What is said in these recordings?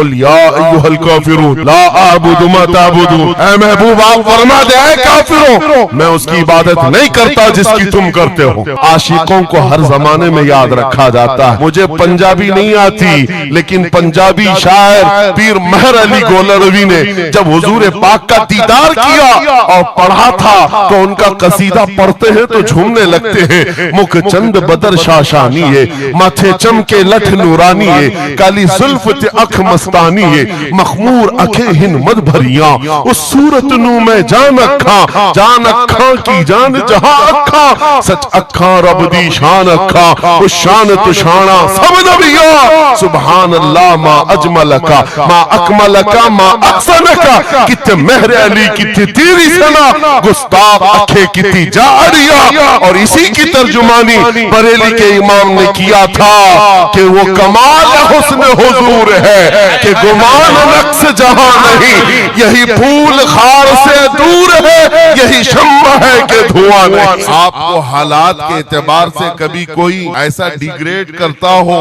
कुल या अय्युहल काफिरून ला अअबुदु मा तअबुदून, ऐ महबूब आप फरमा दे ऐ काफिरों मैं उसकी इबादत नहीं करता जिसकी तुम करते हो। आशिकों को हर जमाने में याद रखा जाता है। मुझे पंजाबी नहीं आती, लेकिन पंजाबी शायर पीर महर अली गोलरवी ने जब हुजूर पाक का दीदार किया और पढ़ा था तो उनका कसीदा पढ़ते हैं तो झूमने लगते हैं। मुख चंद बदर शाशानी है, माथे चमके लठ नूरानी है, काली जुल्फ ते अख मस्तानी है, मखमूर अखे हिन मद भरिया, उस सूरत नू मैं जान अखा की जान जहां अखा, सच अखा रब दी शान अखा, उस शान तो शाना सब नबिया, सुभान अल्लाह मा अजमलका मा अकमलका मा अहसनका, कित्ते महर अली कित्ते तेरी सना, गुस्ताख अखे कित्ती जारिया। और इसी की तर्जुमानी बरेली के इमाम ने किया था कि वो कमाल हुस्न हुजूर है कि गुमान नक्स जहां नहीं, यही फूल खार से दूर है, यही शम्मा है कि धुआं नहीं। आपको हालात के एतबार से कभी कोई ऐसा डिग्रेड करता हो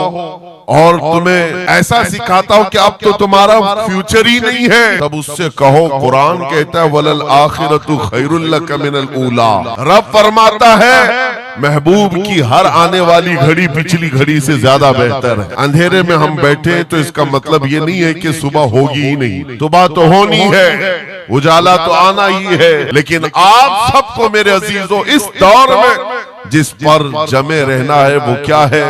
और तुम्हें ऐसा सिखाता हो कि अब तो तुम्हारा फ्यूचर ही नहीं है, तब उससे कहो कुरान कहता है वलल आखिरतु खैरुल लक मिनल ऊला। रब फरमाता है महबूब की हर आने वाली घड़ी पिछली घड़ी से ज्यादा बेहतर है। अंधेरे में हम बैठे तो इसका मतलब ये नहीं है कि सुबह होगी ही नहीं, सुबह तो होनी है, उजाला तो आना ही है। लेकिन आप सबको मेरे अजीजों इस दौर में जिस पर जमे रहना है वो क्या है,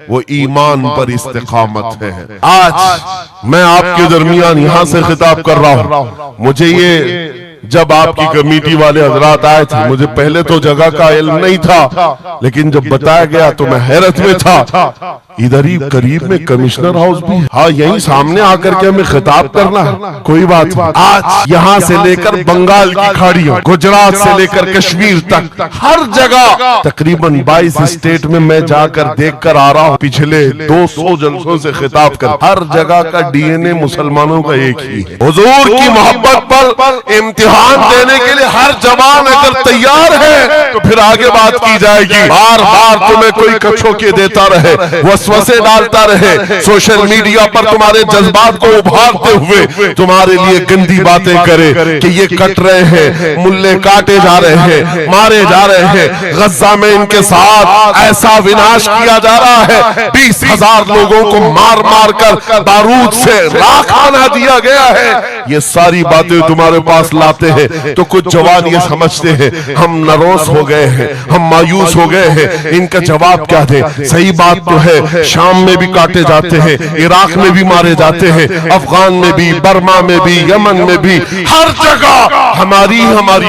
वो ईमान पर इस्तिकामत है। आज मैं आपके दरमियान यहाँ से खिताब कर रहा हूँ। मुझे ये जब आपकी कमेटी वाले हजरात आए थे, मुझे पहले तो जगह का इल्म नहीं था, लेकिन जब बताया गया तो मैं हैरत में था। इधर ही करीब में कमिश्नर हाउस भी है, हाँ यही सामने आकर के हमें खिताब करना है, कोई बात नहीं। आज यहाँ से लेकर बंगाल की खाड़ियों, गुजरात से लेकर कश्मीर तक हर जगह तकरीबन 22 स्टेट में मैं जाकर देख कर आ रहा हूँ। पिछले 200 जलसों से खिताब कर, हर जगह का डीएनए मुसलमानों का एक ही है। हुजूर की मोहब्बत पर इम्तिहान देने के लिए हर जवान अगर तैयार है तो फिर आगे बात की जाएगी। बार बार तुम्हें कोई कछोके देता रहे, वसवसे डालता रहे, सोशल मीडिया पर तुम्हारे जज्बात को उभारते हुए तुम्हारे लिए गंदी बातें करे कि ये कट रहे हैं, मुल्ले काटे जा रहे हैं, मारे जा रहे हैं, गज्जा में इनके साथ ऐसा विनाश किया जा रहा है, 20,000 लोगों को मार मार कर बारूद से राख बना दिया गया है। ये सारी बातें तुम्हारे पास लाते हैं तो कुछ जवान ये समझते हैं हम नरोस हो गए हैं, हम मायूस हो गए हैं, इनका जवाब क्या दे। सही बात तो है, शाम में भी काटे जाते हैं, इराक में भी मारे जाते हैं, अफगान में भी, बर्मा में भी, यमन में भी, हर जगह हमारी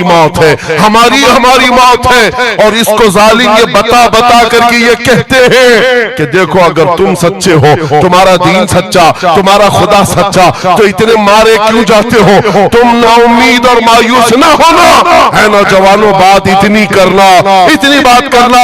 मौत है, हमारी मौत है। और इसको जालिम ये बता करके ये कहते हैं कि देखो अगर तुम सच्चे हो, तुम्हारा दीन सच्चा, तुम्हारा खुदा सच्चा, तो इतने मारे क्यों जाते हो, तुम ना उम्मीद और मायूस ना होना है। नौजवानों बात इतनी बात करना,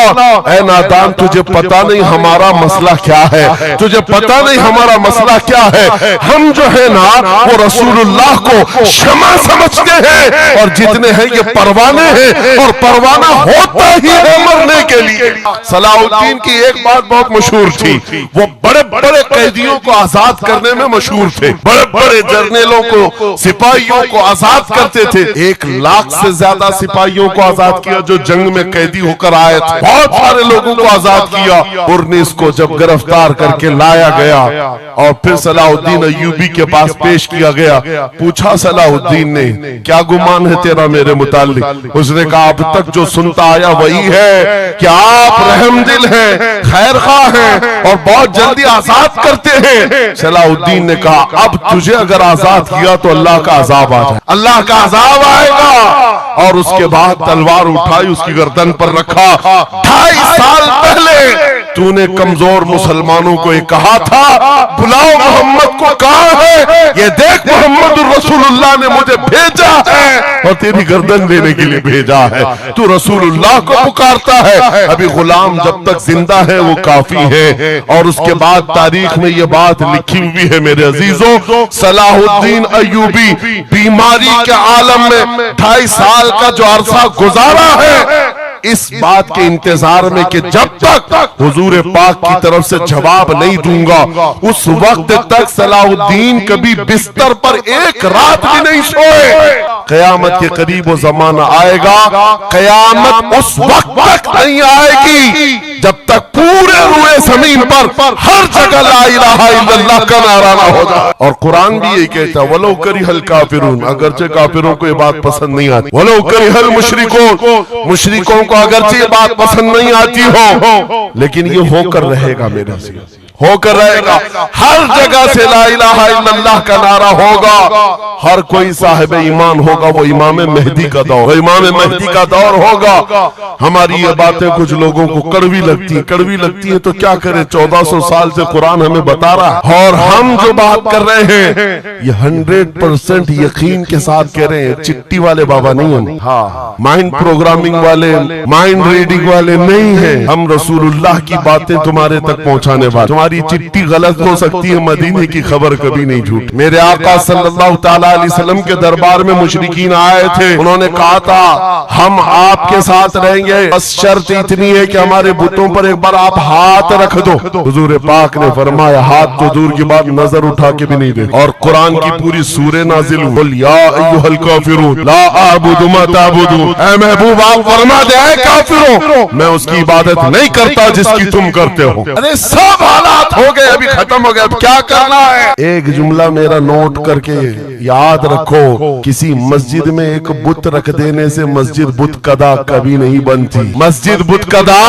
है नादान तुझे पता नहीं हमारा मसला क्या है, तुझे पता नहीं हमारा मसला क्या है। हम जो है ना वो रसूलुल्लाह को शमा समझते हैं और जितने हैं ये परवाने हैं और परवाना होता ही है मरने के लिए। सलाहुद्दीन की एक बात बहुत मशहूर थी, वो बड़े बड़े कैदियों को आजाद करने में मशहूर थे, बड़े बड़े जर्नेलों को, सिपाहियों को आजाद करते थे। 1 लाख से ज्यादा सिपाहियों को आजाद किया जो जंग में कैदी होकर आए थे, बहुत सारे लोगों को आजाद किया। पुरनिस को जब गिरफ्तार करके लाया गया और फिर सलाहुद्दीन अय्यूबी के पास पेश किया गया, पूछा सलाहुद्दीन ने क्या गुमान है तेरा मेरे मुताल्लिक। उसने कहा अब तक जो सुनता आया वही है कि आप रहमदिल हैं, खैरखा हैं और बहुत जल्दी आजाद करते हैं। सलाहुद्दीन ने कहा अब तुझे अगर आजाद किया तो अल्लाह का अजाब आ जाए, अल्लाह का अजाब आएगा। और उसके बाद तलवार उठाई, उसकी गर्दन पर रखा। 2.5 साल पहले तूने कमजोर मुसलमानों को ये कहा था बुलाओ मोहम्मद को, कहां है ये देख, मोहम्मद रसूलुल्लाह ने मुझे भेजा है और तेरी गर्दन देने के लिए भेजा है। तू रसूलुल्लाह को पुकारता है, अभी गुलाम जब तक जिंदा है वो काफी है। और उसके बाद तारीख में ये बात लिखी हुई है मेरे अजीजों, सलाहुद्दीन अय्यूबी बीमारी के आलम में 2.5 साल का जो अरसा गुजारा है, इस बात के इंतजार में कि जब तक हुजूर पाक की तरफ से जवाब नहीं दूंगा उस वक्त तक सलाहुद्दीन कभी बिस्तर पर एक रात भी नहीं सोए। कयामत के करीब वो जमाना आएगा, कयामत उस वक्त तक नहीं आएगी जब तक पूरे रुए जमीन पर हर जगह ला इलाहा इल्लल्लाह का नारा ना हो जाए। और कुरान भी यही कहता है वलो करिहल काफिरून, अगरचे काफिरों को ये बात पसंद नहीं आती, वलो करिहल मुशरिकून, मुशरिकों को अगरचे ये बात पसंद नहीं आती हो, लेकिन ये होकर रहेगा, मेरे से होकर रहेगा। हर जगह से ला इलाहा इल्लल्लाह का नारा होगा। हर कोई साहिब ईमान होगा, वो इमाम मेहदी का दौर, इमाम मेहदी का दौर होगा। हमारी ये बातें कुछ लोगों को कड़वी लगती है तो क्या करें, 1400 साल से कुरान हमें बता रहा है और हम जो बात कर रहे हैं ये 100% यकीन के साथ कह रहे हैं। चिट्ठी वाले बाबा नहीं हम, हाँ माइंड प्रोग्रामिंग वाले, माइंड रीडिंग वाले नहीं है हम। रसूलुल्लाह की बातें तुम्हारे तक पहुंचाने वाले। तुम्हारी चिट्ठी गलत हो सकती है, मदीने की खबर कभी नहीं झूठ। मेरे आका सल्लल्लाहु तआला अलैहि वसल्लम के दरबार में मुशरिकीन आए थे, उन्होंने कहा था हम आपके साथ रहेंगे, बस शर्त इतनी है कि हमारे बुतों पर एक बार आप हाथ रख दो। हुजूर पाक ने फरमाया हाथ तो दूर की बात, नजर उठा के भी नहीं दे। और कुरान की पूरी सूरह नाजिल हुई, या अय्युहल काफिरून ला अअबुदु मा ताबुदून। ऐ महबूब आप फरमा दे ऐ काफिरों मैं उसकी इबादत नहीं करता जिसकी तुम करते हो। अरे सब हालात हो गए, अभी खत्म हो गया, अब क्या करना है। एक जुमला मेरा नोट करके याद रखो, किसी मस्जिद में एक बुत रख देने से मस्जिद बुत कदा कभी नहीं बनती, मस्जिद बुत कदा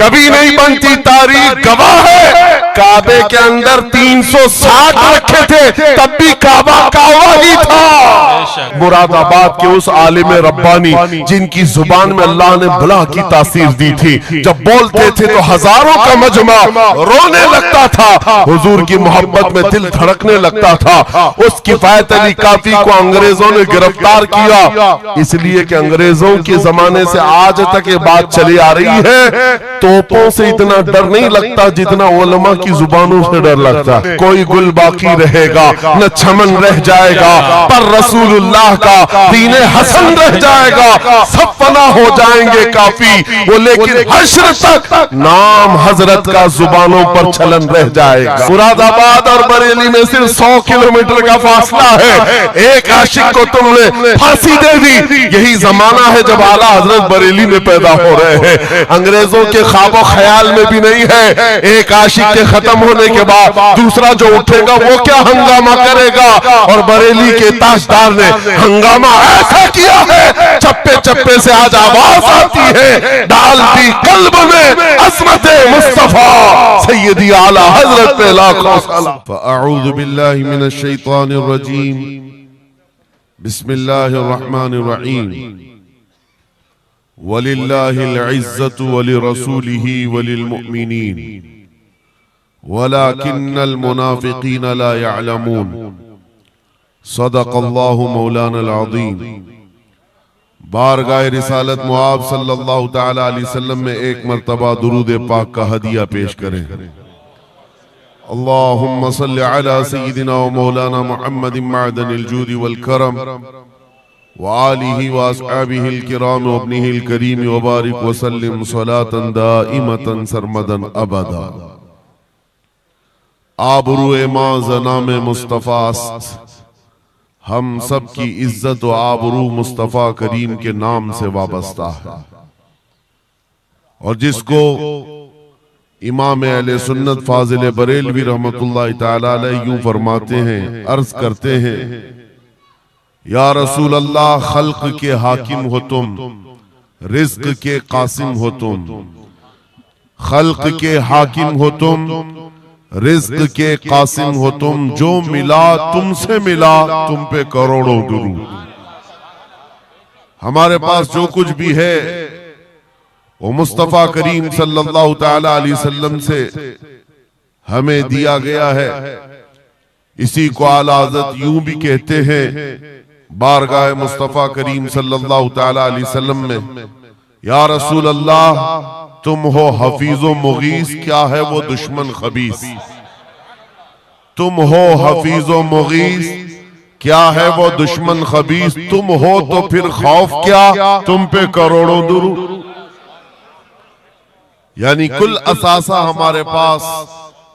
कभी नहीं बनती। तारीख गवाह है, काबे के अंदर 360 रखे थे तब भी काबा कावा ही था। मुरादाबाद के उस आलिम रब्बानी जिनकी जुबान में अल्लाह ने भला की तासीर दी थी, जब बोलते थे तो हजारों का मजमा रोने लगता था, हुजूर की मोहब्बत में दिल धड़कने लगता था। उस किफायत अली काफी को अंग्रेजों ने गिरफ्तार किया, इसलिए कि अंग्रेजों के जमाने से आज तक ये बात चली आ रही है, तोपों से इतना डर नहीं लगता जितना उलमा की जुबानों से डर लगता है। कोई गुल बाकी रहेगा न चमन रह जाएगा, पर रसूलुल्लाह का दीन हसन रह जाएगा। सब फना हो जाएंगे काफी वो, लेकिन हश्र तक नाम हजरत का जुबानों पर चलन रह जाएगा। मुरादाबाद और बरेली में सिर्फ 100 किलोमीटर का फासला है, एक आशिक को तुमने फांसी दे दी। यही जमाना है जब आला हजरत बरेली में पैदा हो रहे हैं, अंग्रेजों के ख्वाबो ख्याल में भी नहीं है। एक आशिक के खत्म होने के बाद दूसरा जो उठेगा वो क्या हंगामा करेगा, और बरेली के ताजदार ने हंगामा ऐसा किया है चप्पे चप्पे से आज आवाज आती है, डाल दी कल्ब में अज़मत मुस्तफा सैयदी आला हजरत पे लाखों सलाम। फ़अऊज़ु बिल्लाहि मिनश शैतानिर रजीम, बिस्मिल्लाहिर रहमानिर रहीम। वलिल्लाहिल इज़्ज़तु वलिरसूलिही वलिलमुमिनीन वलाकिन्नल मुनाफिकीन ला यअलमून। सदक़ल्लाहु मौलानल अज़ीम। बारगाह रिसालत मुआब सल्लल्लाहु तआला अलैहि वसल्लम में एक मर्तबा दुरूद पाक का हदिया पेश करें। अल्लाहुम्मा सल्लि अला सय्यिदिना व मौलाना मुहम्मदिन मअदनिल जूदि वल करम व आलिहि व अस्हाबिहिल किराम व इब्निहिल करीम व बारिक व सल्लिम सलातन दाइमतन सरमदन अबदा। आबरूए मां ज़नाम मुस्तफ़ा, हम सब की इज्जत व आबरू मुस्तफ़ा करीम के नाम से वाबस्ता है। और जिसको इमाम अहले सुन्नत फाजिल बरेलवी रहमतुल्लाहि तआला अलैह यूं फरमाते हैं, अर्ज करते हैं, या रसूल अल्लाह खल्क के हाकिम हो तुम, रिज्क के कासिम हो तुम, खल्क के हाकिम हो तुम, रिज्क के कासिम हो तुम, जो मिला तुमसे मिला तुम पे करोड़ों दुरूद। हमारे पास जो कुछ भी है वो मुस्तफा करीम सल्लल्लाहु तआला अलैहि वसल्लम से हमें दिया गया है। इसी को आला हज़रत यूं भी कहते हैं बारगाह मुस्तफा करीम सल्लल्लाहु तआला अलैहि वसल्लम में, या रसूल अल्लाह तुम हो हफीजो मुगीस, क्या है वो दुश्मन खबीस। तुम हो हफीजो मुगीस, क्या है वो दुश्मन खबीस। तुम हो तो फिर खौफ क्या, तुम पे करोड़ों दुरूद। यानी कुल असासा हमारे पास,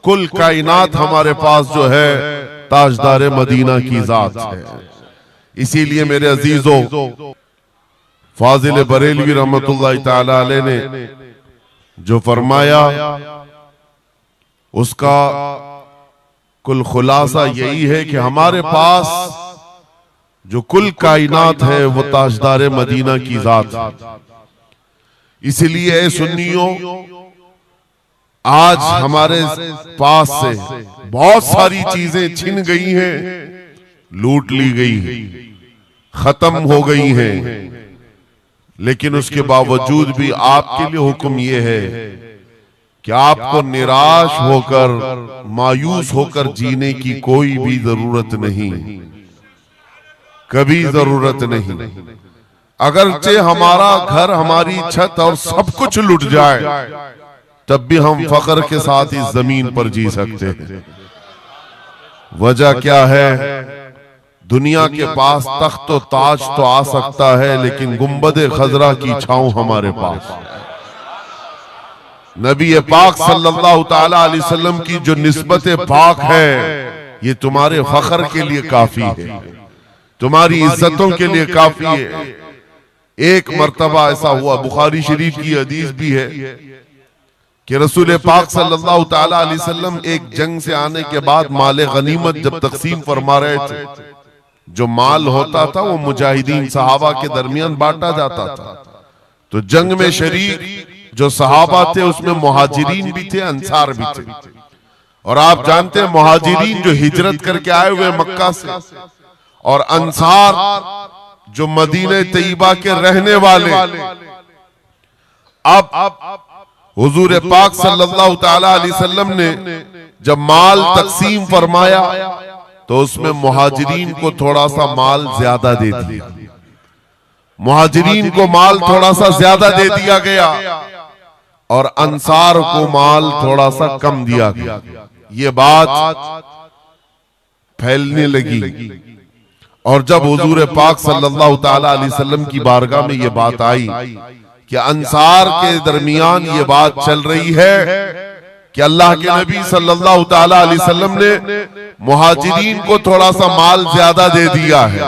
कुल कायनात हमारे पास जो है ताजदार मदीना की जात है। इसीलिए मेरे अजीजों, फाजिल बरेलवी रहमतुल्लाह ताला अलैह ने जो फरमाया उसका कुल खुलासा यही है कि हमारे पास जो कुल कायनात है वो ताजदार मदीना की जात है। इसलिए सुन्नियों, आज हमारे पास से बहुत सारी चीजें छिन गई हैं, लूट ली गई हैं, खत्म हो गई हैं, लेकिन उसके बावजूद भी आपके लिए हुक्म यह है कि आपको निराश होकर, मायूस होकर जीने की कोई भी जरूरत नहीं, कभी जरूरत नहीं। अगरचे हमारा घर, हमारी छत और सब कुछ लुट जाए, तब भी हम फख्र के साथ इस जमीन पर जी सकते हैं। वजह क्या है? दुनिया के पास तख्त व ताज तो आ सकता है, लेकिन गुंबद खजरा की छांव हमारे पास। नबी पाक सल्लल्लाहु ताला अलैहि वसल्लम की जो निस्बत पाक है, ये तुम्हारे फख्र के लिए काफी है, तुम्हारी इज्जतों के लिए काफी है। एक मर्तबा ऐसा हुआ, बुखारी शरीफ की हदीस भी है कि रसूल पाक सल्लल्लाहु ताला अलैहि वसल्लम एक जंग से आने के बाद माल गनीमत जब तकसीम फरमा रहे थे, जो माल होता था वो मुजाहिदीन सहाबा के दरमियान बांटा जाता था। तो जंग में शरीक जो सहाबा थे उसमें मुहाजिरीन भी थे, अंसार भी थे। और आप जानते हैं मुहाजिरीन जो हिजरत करके आए हुए मक्का से, और अंसार जो मदीने तैयबा के रहने वाले। अब हुजूर पाक सल्लल्लाहु ताला अलैहि वसल्लम ने जब माल तकसीम फरमाया तो उसमें मुहाजिरीन को थोड़ा सा माल ज्यादा दे दिया, मुहाजिरीन को माल थोड़ा सा ज्यादा दे दिया गया और अंसार को माल थोड़ा सा कम दिया गया। ये बात फैलने लगी और जब हुजूर पाक सल्लल्लाहु ताला अलैहि वसल्लम की बारगाह में ये बात आई कि अंसार के दरमियान ये बात चल रही है कि अल्लाह के नबी सल्लल्लाहु ताला अलैहि वसल्लम ने मुहाजिरीन को थोड़ा सा माल ज्यादा दे दिया है,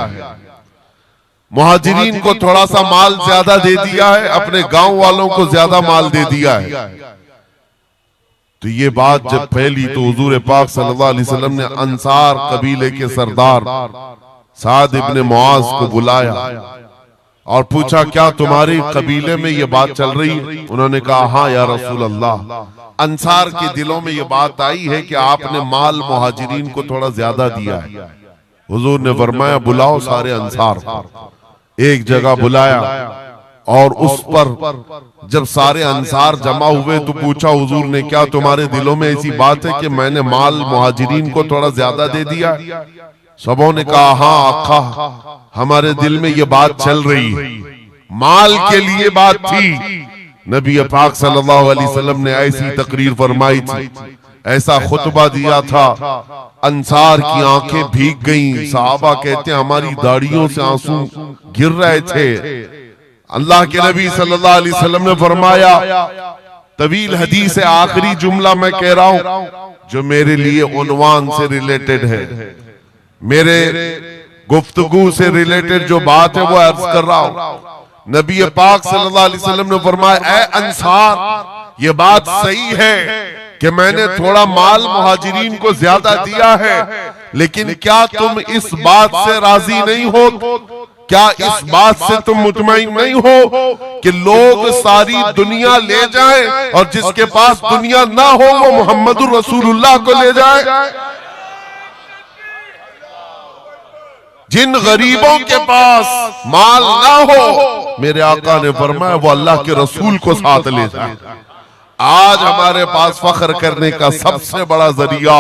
मुहाजिरीन को थोड़ा सा माल ज्यादा दे दिया है, अपने गांव वालों को ज्यादा माल दे दिया है। तो ये बात जब फैली तो हुजूर पाक सल्लल्लाहु अलैहि वसल्लम ने अंसार कबीले के सरदार साद इब्ने मुआज को बुलाया और पूछा, क्या तुम्हारे कबीले में ये बात चल रही है? उन्होंने कहा, हाँ या रसूल अल्लाह, अंसार के दिलों में ये बात आई है कि आपने माल मुहाजिरीन को थोड़ा ज्यादा दिया है। हुजूर ने फरमाया, बुलाओ सारे अंसार, एक जगह बुलाया और उस पर जब सारे अंसार जमा हुए तो पूछा हुजूर ने, क्या तुम्हारे दिलों में ऐसी बात है कि मैंने माल मुहाजिरीन को थोड़ा ज्यादा दे दिया? सबों ने कहा, हाँ आका, हमारे दिल में ये बात चल रही है, माल के लिए बात थी। नबी पाक सल्लल्लाहु अलैहि वसल्लम ने ऐसी तकरीर फरमाई थी, ऐसा खुतबा दिया था, अंसार की आंखें भीग गईं। सहाबा कहते हैं हमारी दाढ़ियों से आंसू गिर रहे थे। अल्लाह के नबी सल्लल्लाहु अलैहि वसल्लम ने फरमाया, तवील हदीस है, आखिरी जुमला मैं कह रहा हूं जो मेरे लिए उन्वान से रिलेटेड है, मेरे गुफ्तगू से रिलेटेड जो बात है वो अर्ज कर रहा हूं। नबी पाक सल्लल्लाहु अलैहि वसल्लम ने फरमाया, ऐ अंसार, ये बात सही है कि मैंने थोड़ा माल मुहाजिरीन को ज्यादा दिया है, लेकिन क्या तुम इस बात से राजी नहीं हो? क्या इस बात से तुम मुतमईन नहीं हो कि लोग सारी दुनिया ले जाएं और जिसके पास दुनिया ना हो वो मुहम्मदुर रसूलुल्लाह को ले जाए? जिन गरीबों के पास माल ना हो, मेरे आका ने फरमाया वो अल्लाह के रसूल को साथ ले जाए। आज हमारे पास फख्र करने का सबसे बड़ा जरिया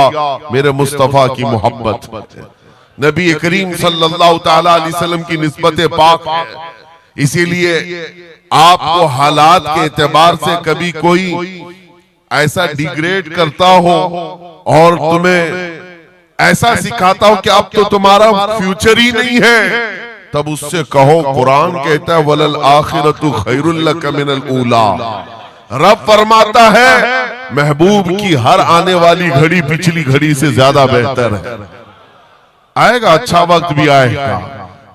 मेरे मुस्तफा की मोहब्बत, नबी करीम सल्लल्लाहु ताला अलैहि वसल्लम की निस्बत पाक है। इसीलिए आपको हालात के एतबार से कभी कोई ऐसा डिग्रेड करता हो और तुम्हें ऐसा सिखाता हो कि अब तो तुम्हारा फ्यूचर ही नहीं है, तब उससे कहो, कुरान कहता है वलल आखिरतु खैरुल लक मिनल ऊला, रब फरमाता है महबूब की हर आने वाली घड़ी पिछली घड़ी से ज्यादा बेहतर है। आएगा, अच्छा वक्त भी आएगा।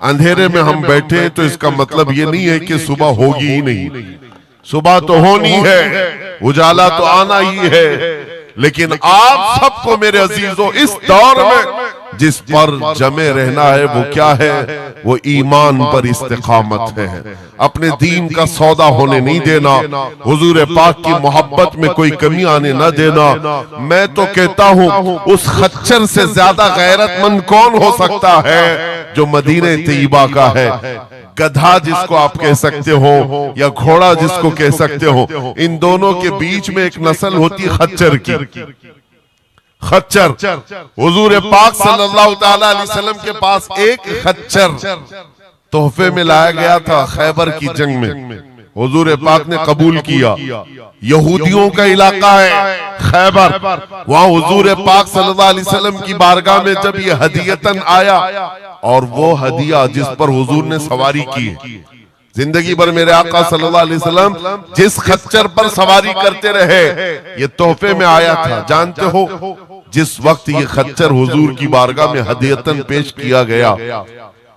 अंधेरे में हम बैठे तो इसका मतलब ये नहीं है कि सुबह होगी ही नहीं, सुबह तो होनी है, उजाला तो आना ही है। लेकिन आप सबको मेरे अजीजों इस दौर में जिस पर जमे रहना है वो क्या है? वो ईमान पर इस्तिकामत है। अपने दीन का सौदा होने नहीं देना, हुजूर पाक की मोहब्बत में कोई कमी आने न देना। मैं तो कहता हूँ उस खच्चर से ज्यादा गैरतमंद कौन हो सकता है जो मदीने तैयबा का है। गधा जिसको आप कह सकते हो या घोड़ा जिसको कह सकते हो, इन दोनों के बीच में एक नस्ल होती है खच्चर की। खच्चर, हुजूर पाक सल्लल्लाहु ताला अलैहि वसल्लम के पास एक खच्चर तोहफे में लाया गया था खैबर की जंग में। हुजूर पाक ने कबूल किया। यहूदियों का इलाका है खैबर, वहां हुजूर पाक सल्लल्लाहु अलैहि वसल्लम की बारगाह में जब ये हदियतन आया, और वो हदिया जिस पर हुजूर ने सवारी की, जिंदगी भर मेरे आका सल्लल्लाहु अलैहि वसल्लम जिस खच्चर पर सवारी करते रहे, ये तोहफे में आया था। जानते हो जिस वक्त ये खच्चर हुजूर की बारगाह में हदियतन पेश किया गया,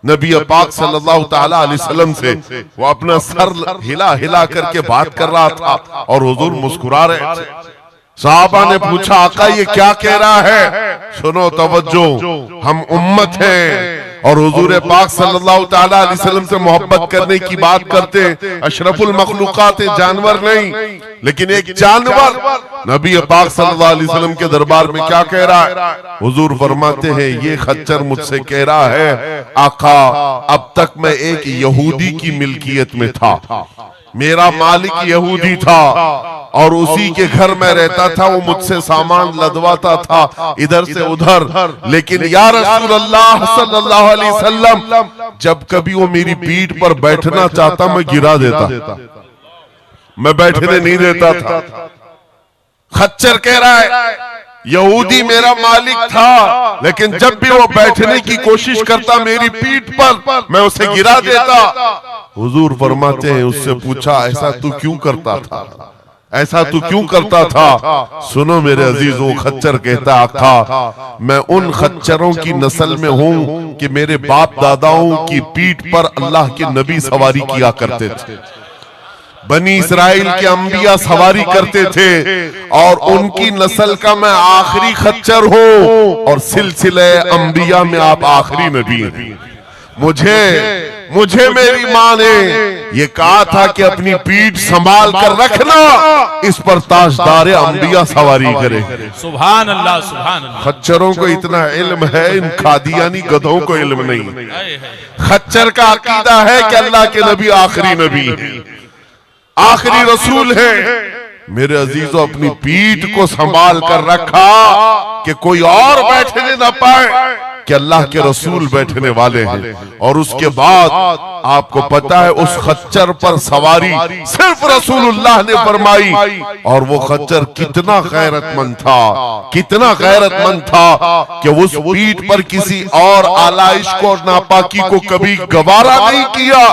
नबी पाक सल्लल्लाहु ताला अलैहि वसल्लम से वो अपना सर हिला हिला करके बात कर रहा था और हुजूर मुस्कुरा रहे थे। साहबा ने पूछा, आका ये क्या कह रहा है? सुनो तवज्जो, हम उम्मत हैं और हुजूर पाक सल्लल्लाहु ताला अलैहि वसल्लम से मोहब्बत करने की बात करते। अशरफुल मखलूकात जानवर नहीं, लेकिन एक जानवर नबी पाक सल्लल्लाहु अलैहि वसल्लम के दरबार में क्या कह रहा है? हुजूर फरमाते हैं ये खच्चर मुझसे कह रहा है, आका अब तक मैं एक यहूदी की मिल्कियत में था, मेरा मालिक यहूदी था और उसी के घर में रहता था, वो मुझसे सामान लदवाता था इधर से उधर। लेकिन या रसूल अल्लाह सल्लल्लाहु अलैहि वसल्लम, जब कभी वो मेरी पीठ पर बैठना चाहता मैं गिरा देता, मैं बैठने नहीं देता था। खच्चर कह रहा है यहूदी मेरा मालिक था, लेकिन जब भी वो बैठने की कोशिश करता मेरी पीठ पर मैं उसे गिरा देता। हुजूर फरमाते हैं उससे पूछा, ऐसा तू क्यों करता था, ऐसा तू क्यों करता था? सुनो मेरे अजीजों, खच्चर कहता, आका मैं उन खच्चरों की नस्ल में हूं कि मेरे बाप दादाओं की पीठ पर अल्लाह के नबी सवारी किया करते थे, बनी इस्राइल के अंबिया सवारी करते थे, और उनकी नस्ल का मैं आखिरी खच्चर हूं और सिलसिले अंबिया में आप आखिरी नबी हैं। मुझे मेरी माँ ने ये कहा था कि अपनी पीठ संभाल कर रखना, इस पर ताजदार अंबिया सवारी करे। सुभान अल्लाह, सुभान अल्लाह। खच्चरों को इतना इल्म है, इन कादियानी गधों को इल्म नहीं। खच्चर का अकीदा है कि अल्लाह के नबी आखिरी नबी है, आखिरी रसूल है। मेरे अजीजों, अपनी पीठ को संभाल कर रखा कि कोई और बैठने न पाए, कि अल्लाह के रसूल बैठने वाले हैं। और उसके बाद आपको पता है उस खच्चर पर सवारी सिर्फ रसूलुल्लाह ने फरमाई, और वो खच्चर कितना गैरतमंद था, कितना गैरतमंद था कि उस पीठ पर किसी और आलाइश को और नापाकी को कभी गवारा नहीं किया।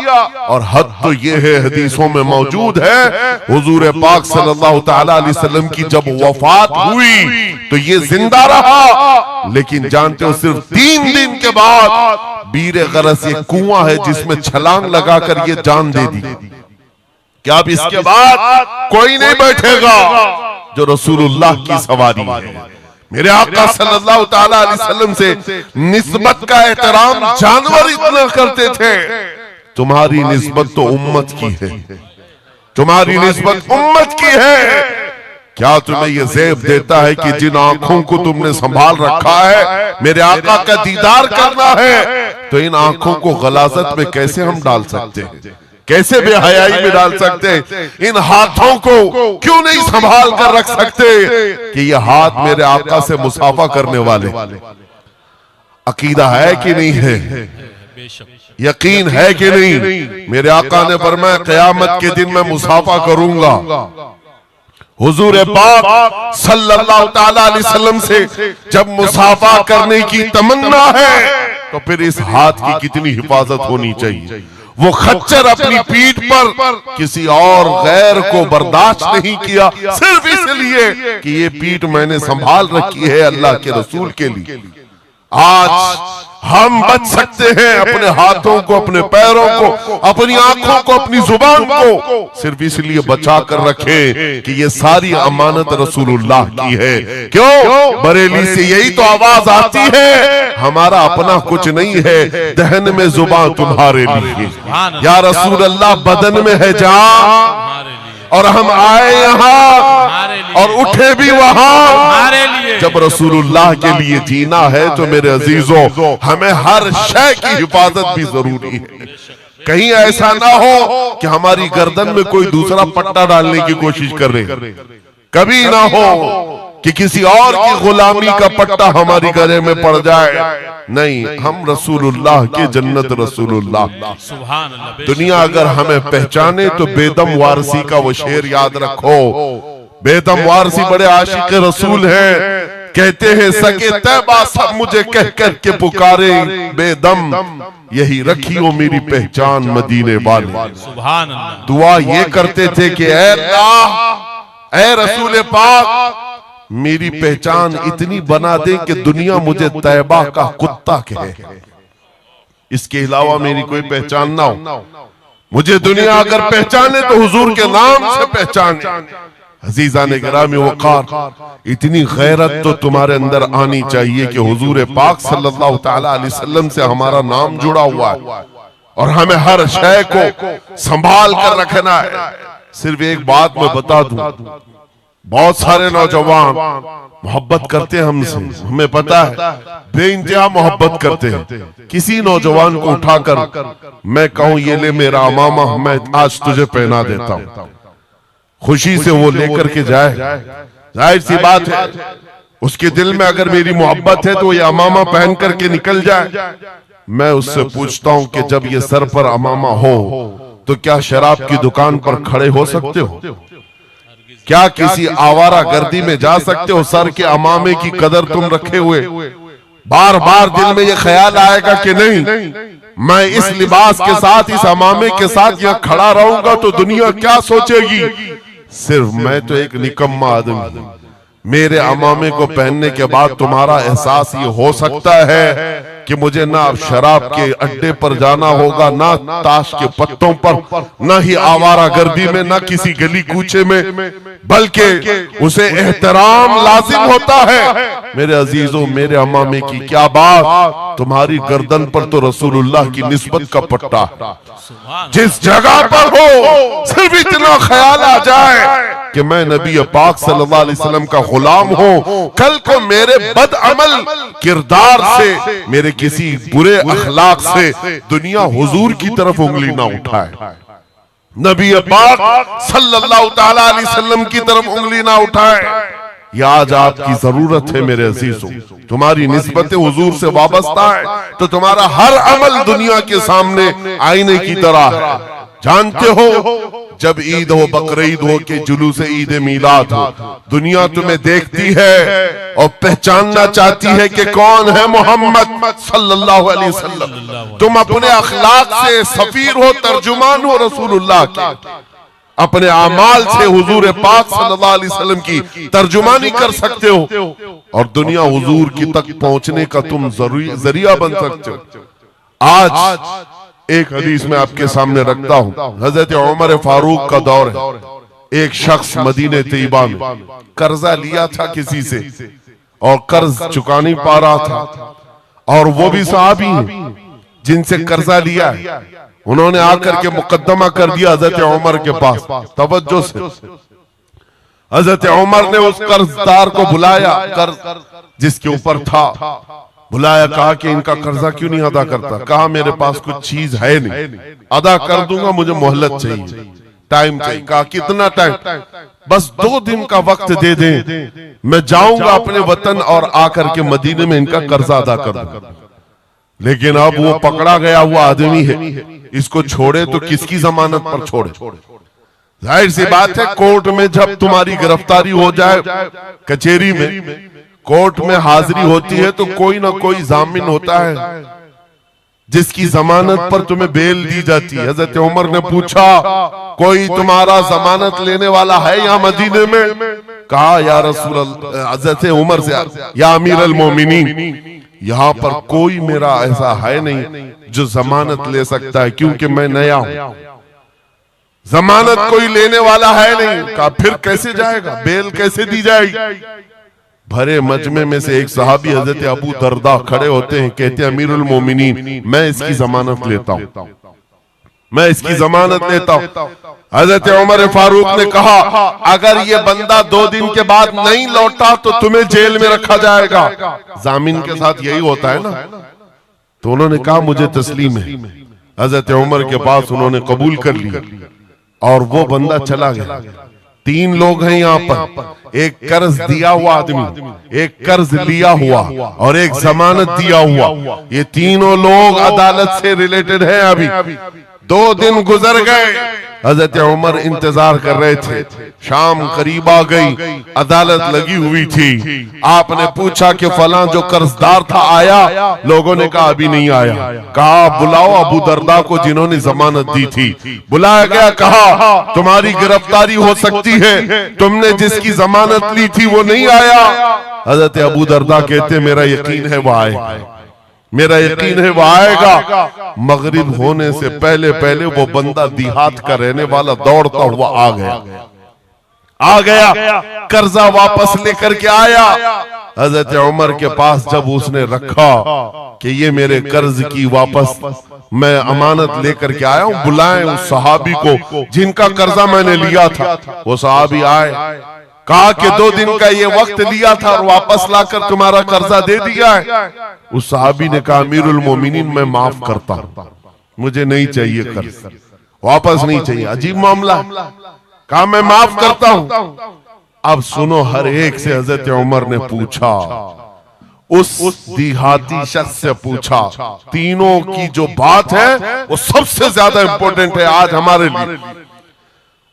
और हद तो ये है, हदीसों में मौजूद है, हुजूर पाक सल्लल्लाहु ताला अलैहि वसल्लम की जब वफात हुई तो ये जिंदा रहा, लेकिन जानते हो सिर्फ 3 दिन के बाद बीरे गरस एक कुआं है जिसमें छलांग लगाकर ये जान दे दी कि अब इसके बाद कोई नहीं बैठेगा जो रसूलुल्लाह की सवारी है। मेरे आका सल्लल्लाहु ताला अलैहि वसल्लम से निस्बत का एहतराम जानवर इतना करते थे, तुम्हारी निस्बत तो उम्मत की है, तुम्हारी निस्बत उम्मत की है। क्या तुम्हें ये ज़ेब देता है कि जिन आंखों को तुमने संभाल रखा है, मेरे आका का दीदार करना है, तो इन आंखों को गलाजत में कैसे हम डाल सकते हैं, कैसे बेहयाई में डाल सकते हैं? इन हाथों को क्यों नहीं संभाल कर रख सकते कि ये हाथ मेरे आका से मुसाफा करने वाले? अकीदा है कि नहीं है? यकीन है कि नहीं? मेरे आका ने फरमाया क़यामत के दिन मैं मुसाफा करूंगा हुजूर पाक सल्लल्लाहु ताला अलैहि वसल्लम से। जब मुसाफा करने की तमन्ना है तो फिर इस हाथ की कितनी हिफाजत होनी चाहिए। वो खच्चर अपनी पीठ पर किसी और गैर को बर्दाश्त नहीं किया, सिर्फ इसलिए कि ये पीठ मैंने संभाल रखी है अल्लाह के रसूल के लिए। आज हम बच सकते हैं अपने हाथों को, अपने पैरों को, अपनी आंखों को, अपनी जुबान को सिर्फ इसलिए बचा कर रखें कि ये सारी अमानत रसूलुल्लाह की है। क्यों? बरेली से यही तो आवाज आती है, हमारा अपना कुछ नहीं है, दहन में जुबान तुम्हारे लिए। या रसूल अल्लाह, बदन में है जान और हम आए यहाँ और उठे भी वहां। जब रसूलुल्लाह के लिए जीना है तो मेरे अजीजों, हमें हर शय की हिफाजत भी जरूरी है। कहीं ऐसा ना हो कि हमारी गर्दन में कोई दूसरा पट्टा डालने की कोशिश करे, कभी ना हो कि किसी और की गुलामी का पट्टा हमारी गले में पड़ जाए। नहीं, हम रसूलुल्लाह के जन्नत रसूलुल्लाह। सुभान अल्लाह। दुनिया अगर हमें पहचाने तो बेदम वारसी का वो शेर याद रखो। बेदम वारसी बड़े आशिक रसूल हैं, कहते हैं सके तैबा सब मुझे कह कर के पुकारे, बेदम यही रखियो मेरी पहचान मदीने वाले। सुभान अल्लाह। दुआ ये करते थे कि ऐ अल्लाह, ऐ रसूल पाक, मेरी पहचान इतनी बना दे कि दुनिया मुझे तैबा का कुत्ता कहे, इसके अलावा मेरी कोई पहचान ना हो। मुझे दुनिया अगर पहचाने तो हुजूर के नाम से पहचाने। अजीजा ने गिरामी वक़ार, इतनी गैरत तो तुम्हारे अंदर आनी चाहिए कि हुजूर पाक सल्लल्लाहु तआला अलैहि वसल्लम से हमारा नाम जुड़ा हुआ है और हमें हर शय को संभाल कर रखना है। सिर्फ एक बात मैं बता दूं, बहुत सारे नौजवान मोहब्बत करते हैं हमसे, हमें पता है, बेइंतहा मोहब्बत करते हैं। किसी नौजवान को उठाकर मैं कहूं ये ले मेरा अमामा, मैं आज तुझे पहना देता हूं, खुशी से वो लेकर के जाए, जाहिर सी बात है उसके दिल में अगर मेरी मोहब्बत है तो ये अमामा पहन करके निकल जाए। मैं उससे पूछता हूं कि जब ये सर पर अमामा हो तो क्या शराब की दुकान पर खड़े हो सकते हो? क्या किसी आवारा गर्दी में जा सकते हो? सर के अमामे की कदर तुम रखे हुए बार बार दिल में ये ख्याल आएगा कि नहीं, मैं इस लिबास के साथ, इस अमामे के साथ यहाँ खड़ा रहूंगा तो दुनिया क्या सोचेगी? सिर्फ मैं तो एक निकम्मा आदमी हूं, मेरे अमामे को पहनने के बाद तुम्हारा एहसास ये हो सकता है कि मुझे ना अब शराब के अड्डे पर जाना होगा, ना ताश के पत्तों पर, ना ही आवारा गर्दी में, ना किसी गली कूचे में, बल्कि उसे एहतराम लाजिम होता है। मेरे अजीजों, मेरे अमामे की क्या बात, तुम्हारी गर्दन पर तो रसूलुल्लाह की निस्बत का पट्टा है। जिस जगह पर हो सिर्फ इतना ख्याल आ जाए कि मैं नबी पाक सल्लल्लाहु अलैहि वसल्लम का गुलाम हूं, कल को मेरे बदअमल किरदार से, मेरे किसी बुरे अखलाक से दुनिया हुजूर की तरफ उंगली ना उठाए, नबी पाक सल्लल्लाहु तआला अलैहि वसल्लम की तरफ उंगली ना उठाए। यह आज आपकी जरूरत है मेरे अजीजों, तुम्हारी निस्बत हुजूर से वाबस्ता है तो तुम्हारा हर अमल दुनिया के सामने आईने की तरह है। जानते हो, जब ईद हो, बकरीद हो के जुलूस ईद मीलाद हो, दुनिया तुम्हें देखती है और पहचानना चाहती है कि कौन है मोहम्मद सल्लल्लाहु अलैहि वसल्लम। तुम अपने अखलाक से सफीर हो, तर्जुमान हो रसूलुल्लाह के, अपने आमाल से हुजूर पाक सल्लल्लाहु अलैहि वसल्लम की तर्जुमानी कर सकते हो और दुनिया हुजूर की तक पहुंचने का तुम जरिया बन सकते हो। आज एक हदीस में आपके सामने रखता हूं, हजरत उमर फारूक का दौर है। एक शख्स मदीने तैयबा में कर्जा लिया था किसी से और कर्ज चुका नहीं पा रहा था, और वो भी सहाबी हैं जिनसे कर्जा लिया है। उन्होंने आकर के मुकद्दमा कर दिया हजरत उमर के पास, तवज्जो से। हजरत उमर ने उस कर्जदार को बुलाया, कर्ज जिसके ऊपर था, बुलाया, कहा कि इनका कर्जा क्यों नहीं अदा करता? कहा मेरे पास कुछ चीज है नहीं, अदा कर दूंगा, मुझे मोहलत चाहिए, टाइम चाहिए। कहा कितना टाइम? बस 2 दिन का वक्त दे दें, मैं जाऊंगा अपने वतन और आकर के मदीने में इनका कर्जा अदा कर दूंगा। लेकिन अब वो पकड़ा गया हुआ आदमी है, इसको छोड़े तो किसकी जमानत पर छोड़े? जाहिर सी बात है, कोर्ट में जब तुम्हारी गिरफ्तारी हो जाए, कचहरी में, कोर्ट में हाजिरी होती है तो कोई ना कोई जामिन होता है, जिसकी जमानत पर तुम्हें बेल दी जाती है। हजरत उमर ने पूछा, कोई तुम्हारा जमानत लेने वाला है यहाँ मदीने में? कहा, या रसूल अल्लाह, हजरत उमर से, या अमीर अल मोमिनीन, यहाँ पर कोई मेरा ऐसा है नहीं जो जमानत ले सकता है, क्योंकि मैं नया हूं, जमानत कोई लेने वाला है नहीं। कहा, फिर कैसे जाएगा, बेल कैसे दी जाएगी? भरे मजमे में से एक सहाबी हजरत अबू दरदा खड़े होते हैं, कहते हैं, अमीरुल मोमिनीन, मैं इसकी जमानत लेता हूं, मैं इसकी जमानत लेता हूं। हजरत उमर फारूक ने कहा, अगर ये बंदा 2 दिन के बाद नहीं लौटा तो तुम्हें जेल में रखा जाएगा। जामिन के साथ यही होता है ना। तो उन्होंने कहा, मुझे तस्लीम है। हजरत उमर के पास उन्होंने कबूल कर लिया और वो बंदा चला गया। 3 लोग हैं यहाँ पर, एक कर्ज दिया हुआ आदमी, एक कर्ज लिया हुआ और एक जमानत दिया हुआ। ये तीनों लोग अदालत से रिलेटेड हैं। अभी 2 दिन गुजर गए, हजरत उमर इंतजार कर रहे थे। शाम करीब आ गई, अदालत लगी हुई थी। आपने पूछा कि फलां जो कर्जदार था आया? लोगों ने कहा, अभी नहीं आया। कहा, बुलाओ अबू दरदा को जिन्होंने जमानत दी थी। बुलाया गया, कहा, तुम्हारी गिरफ्तारी हो सकती है, तुमने जिसकी जमानत ली थी वो नहीं आया। हजरत अबू दरदा कहते, मेरा यकीन है वो आएगा, मेरा यकीन है वो आएगा। मगरिब होने से पहले पहले वो बंदा देहात का रहने वाला दौड़ता हुआ आ गया, कर्जा वापस लेकर के आया। हजरत उमर के पास जब उसने रखा कि ये मेरे कर्ज की वापस मैं अमानत लेकर के आया हूं, बुलाएं उस सहाबी को जिनका कर्जा मैंने लिया था। वो सहाबी आए, कहा कि 2 दिन का ये वक्त लिया था और वापस लाकर तुम्हारा कर्जा दे दिया है। उस सहाबी ने कहा, अमीरुल मोमिनीन, मैं माफ करता हूं, मुझे नहीं चाहिए कर्ज, वापस नहीं चाहिए। अजीब मामला। कहा, मैं माफ करता हूं। अब सुनो, हर एक से हजरत उमर ने पूछा, उस देहाती शख्स से पूछा। तीनों की जो बात है वो सबसे ज्यादा इंपॉर्टेंट है आज हमारे लिए।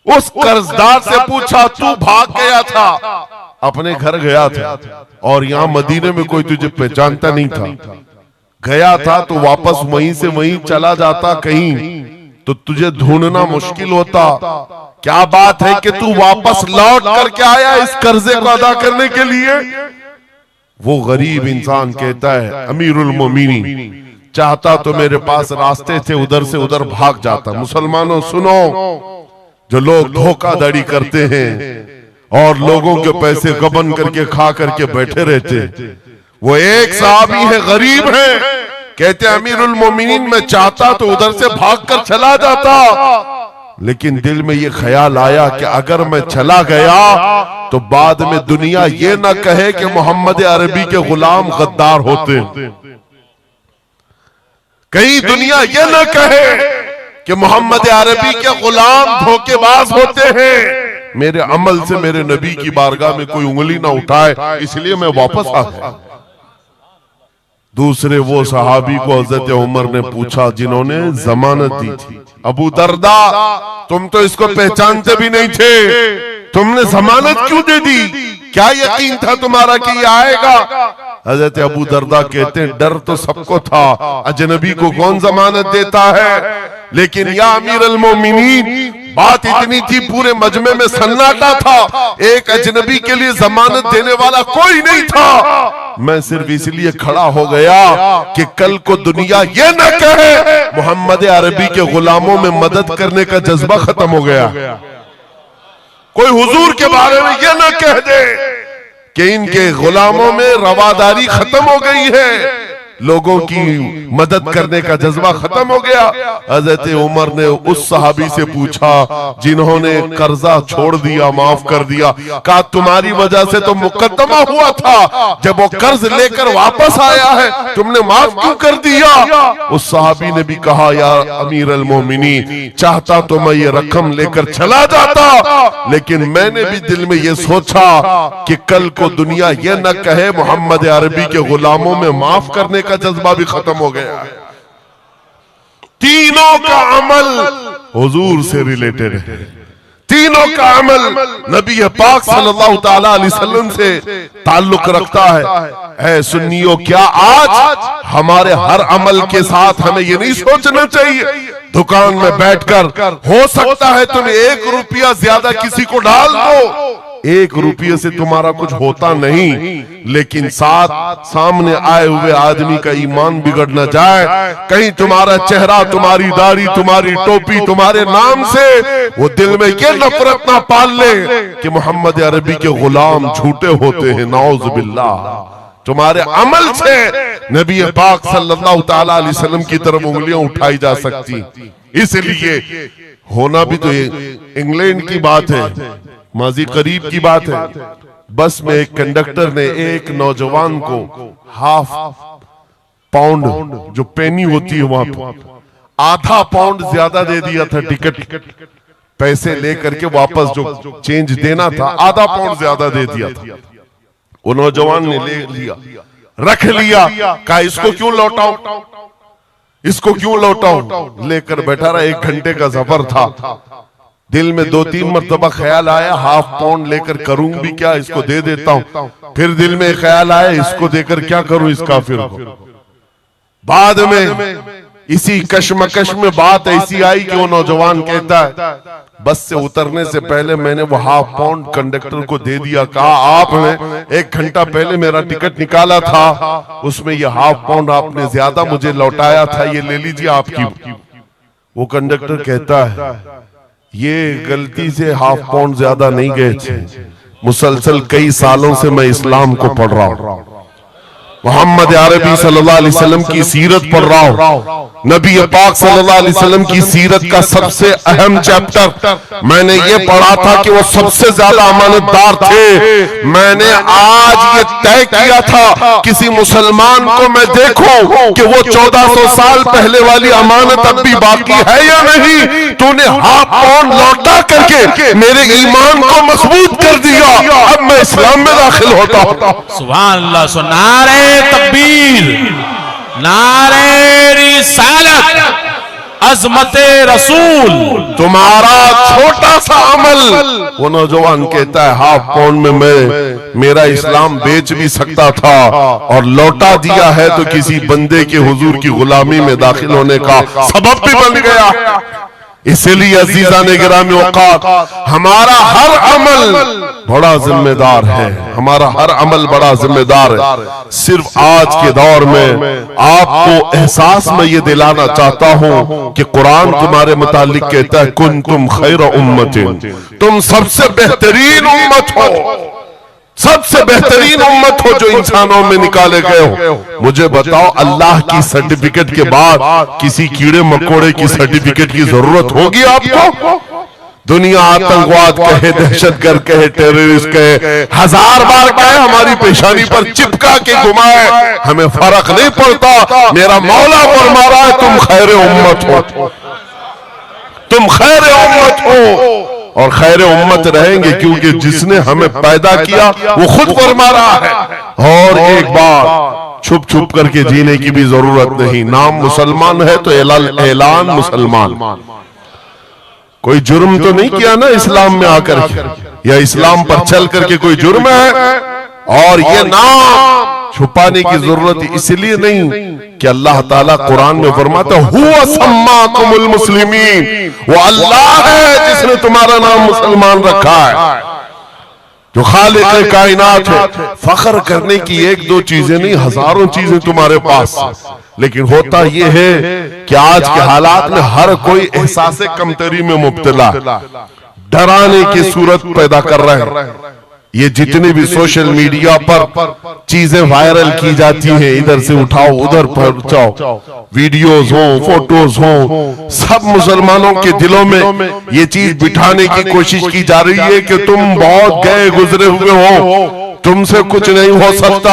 उस कर्जदार से पूछा, तू भाग गया था, अपने घर गया था और यहाँ मदीने में कोई तुझे पहचानता नहीं था, गया था तो वापस वहीं से वहीं चला जाता कहीं तो तुझे ढूंढना मुश्किल होता। क्या बात है कि तू वापस लौट करके आया इस कर्जे को अदा करने के लिए? वो गरीब इंसान कहता है, अमीरुल मोमिनीन, चाहता तो मेरे पास रास्ते थे, उधर से उधर भाग जाता। मुसलमानों सुनो, जो लोग धोखाधड़ी करते हैं और लोगों के पैसे गबन करके खा करके बैठे रहते, वो एक साहबी है, गरीब है, कहते अमीरुल मोमिनीन, मैं चाहता तो उधर से भागकर चला जाता, लेकिन दिल में ये ख्याल आया कि अगर मैं चला गया तो बाद में दुनिया ये ना कहे कि मोहम्मद अरबी के गुलाम गद्दार होते, कहीं दुनिया ये ना कहे कि मोहम्मद अरबी के गुलाम धोखेबाज होते हैं। मेरे अमल से मेरे नबी की बारगाह में कोई उंगली ना उठाए, इसलिए मैं वापस आ गया। दूसरे वो सहाबी को हजरत उमर ने पूछा जिन्होंने जमानत दी थी, अबू दरदा, तुम तो इसको पहचानते भी नहीं थे, तुमने जमानत क्यों दे दी? क्या यकीन था तुम्हारा कि ये आएगा? हजरत अबू दरदा कहते हैं, डर तो सबको था, अजनबी को कौन जमानत देता है, लेकिन या अमीर अल मोमिनीन, बात इतनी थी पूरे मजमे में सन्नाटा था, एक अजनबी के लिए जमानत देने वाला कोई नहीं था। मैं सिर्फ इसलिए खड़ा हो गया कि कल को दुनिया ये न कहे मोहम्मद अरबी के गुलामों में मदद करने का जज्बा खत्म हो गया, कोई हुजूर के बारे में ये न कह दे कि इनके गुलामों में रवादारी खत्म हो गई है, लोगों की मदद करने का जज्बा खत्म हो गया। हजरत उमर ने उस सहाबी से पूछा जिन्होंने कर्जा छोड़ दिया, माफ कर दिया, कहा तुम्हारी वजह से तो मुकदमा हुआ था, जब वो कर्ज लेकर वापस आया है तुमने माफ क्यों कर दिया? उस सहाबी ने भी कहा, यार अमीर अल मोमिनीन, चाहता तो मैं ये रकम लेकर चला जाता, लेकिन मैंने भी दिल में ये सोचा कि कल को दुनिया ये न कहे मोहम्मद अरबी के गुलामों में माफ करने का जज्बा भी खत्म हो गया है। तीनों का अमल हुजूर से रिलेटेड है, तीनों का अमल नबी पाक सल्लल्लाहु ताला अलैहि वसल्लम से ताल्लुक रखता है। ऐ सुन्नियों, क्या आज हमारे हर अमल के साथ हमें ये नहीं सोचना चाहिए दुकान में बैठकर हो सकता है तुम 1 रुपया ज्यादा किसी को डाल दो, 1 रुपये से तुम्हारा कुछ होता नहीं, लेकिन साथ सामने आए हुए आदमी का ईमान बिगड़ न जाए, कहीं तुम्हारा चेहरा, तुम्हारी दाढ़ी, तुम्हारी टोपी, तुम्हारे नाम से वो दिल में ये नफरत ना पाल ले कि मोहम्मद अरबी के गुलाम झूठे होते हैं। नाउज़ बिल्लाह। तुम्हारे अमल से नबी पाक सल्लल्लाहु ताला अलैहि वसल्लम की तरफ उंगलियां उठाई जा सकती। इसलिए होना भी तो इंग्लैंड की बात है, माजी करीब की बात है। बस में एक कंडक्टर ने एक नौजवान को ½ पाउंड जो पेनी होती है वहां पर ½ पाउंड ज्यादा दे दिया था। टिकट पैसे लेकर के वापस जो चेंज देना था ½ पाउंड ज्यादा दे दिया था। वो नौजवान ने ले लिया, रख लिया, कहा इसको क्यों लौटाऊं, इसको क्यों लौटाऊं, लेकर बैठा रहा। 1 घंटे का सफर था। दिल में 2-3 मरतबा ख्याल आया ½ पाउंड लेकर करूं भी क्या, इसको दे देता हूं। फिर दिल में ख्याल आया इसको देकर क्या करूं इस काफिर को। बाद में इसी कश्मकश में बात ऐसी आई कि वो नौजवान कहता है बस से उतरने से पहले मैंने वो ½ पाउंड कंडक्टर को दे दिया, कहा आपने 1 घंटा पहले मेरा टिकट निकाला था, उसमें ये ½ पाउंड आपने ज्यादा मुझे लौटाया था, ये ले लीजिए आपकी। वो कंडक्टर कहता है ये गलती से ½ पाउंड ज्यादा नहीं गए थे, मुसलसल कई सालों से मैं इस्लाम को पढ़ रहा हूं, मोहम्मद अरबी सल्लल्लाहु अलैहि वसल्लम की सीरत पढ़ रहा हूं। नबी पाक सल्लल्लाहु अलैहि वसल्लम की सीरत का सबसे अहम चैप्टर मैंने ये पढ़ा था कि वो सबसे ज्यादा अमानतदार थे। मैंने आज ये तय किया था किसी मुसलमान को मैं देखूं कि वो 1400 साल पहले वाली अमानत अब भी बाकी है या नहीं, तूने ½ पाउंड लौटा करके मेरे ईमान को मजबूत कर दिया, अब मैं इस्लाम में दाखिल होता हूं। सुभान अल्लाह। सो नारे तकबीर, नारे रिसालत, अज़मते रसूल। तुम्हारा छोटा सा अमल, वो नौजवान कहता है ½ पाउंड में मैं मेरा इस्लाम बेच भी सकता था और लौटा दिया है तो किसी बंदे के हुजूर की गुलामी में दाखिल होने का सबब भी बन गया। इसलिए अजीज़ान गिरामी औकात, हमारा हर अमल बड़ा जिम्मेदार है, हमारा हर अमल बड़ा जिम्मेदार है। सिर्फ आज के दौर में आपको एहसास में ये दिलाना चाहता हूं कि कुरान तुम्हारे मुतालिक कहता है कुंतुम खैर उम्मतिन, तुम सबसे बेहतरीन उम्मत हो, सबसे बेहतरीन उम्मत हो जो इंसानों में निकाले गए हो। मुझे बताओ अल्लाह की सर्टिफिकेट के बाद किसी कीड़े मकोड़े की सर्टिफिकेट की जरूरत होगी आपको? दुनिया आतंकवाद कहे, दहशतगर्द कहे, टेररिस्ट कहे, 1000 बार कहे, हमारी पेशानी पर चिपका के घुमाए, हमें फर्क नहीं पड़ता। मेरा मौला फरमा रहा है तुम खैर उम्मत हो, तुम खैर उम्मत हो और खैर उम्मत रहेंगे क्योंकि जिसने हमें पैदा किया वो खुद फरमा रहा है। और एक बार छुप छुप करके जीने की भी जरूरत नहीं। नाम मुसलमान है तो ऐलान मुसलमान। कोई जुर्म तो नहीं किया ना इस्लाम में आकर के, या इस्लाम पर चल करके कोई जुर्म है। और ये नाम छुपाने की जरूरत इसलिए नहीं कि अल्लाह ताला कुरान में फरमाता हुवा सम्माकुमुल मुस्लिमीन, वो अल्लाह है जिसने तुम्हारा नाम मुसलमान रखा है, जो खालिक कायनात है। फख्र करने की 1-2 चीजें नहीं, हजारों चीजें तुम्हारे पास। लेकिन होता यह है कि आज के हालात में हर कोई एहसास कमतरी में मुब्तला, डराने की सूरत पैदा कर रहे हैं। ये जितने भी सोशल मीडिया पर चीजें वायरल की जाती हैं, इधर से उठाओ उधर पहुंचाओ, वीडियोस हो, फोटोज हो, सब मुसलमानों के दिलों में ये चीज बिठाने की कोशिश की जा रही है कि तुम बहुत गए गुजरे हुए हो, तुमसे कुछ नहीं हो सकता।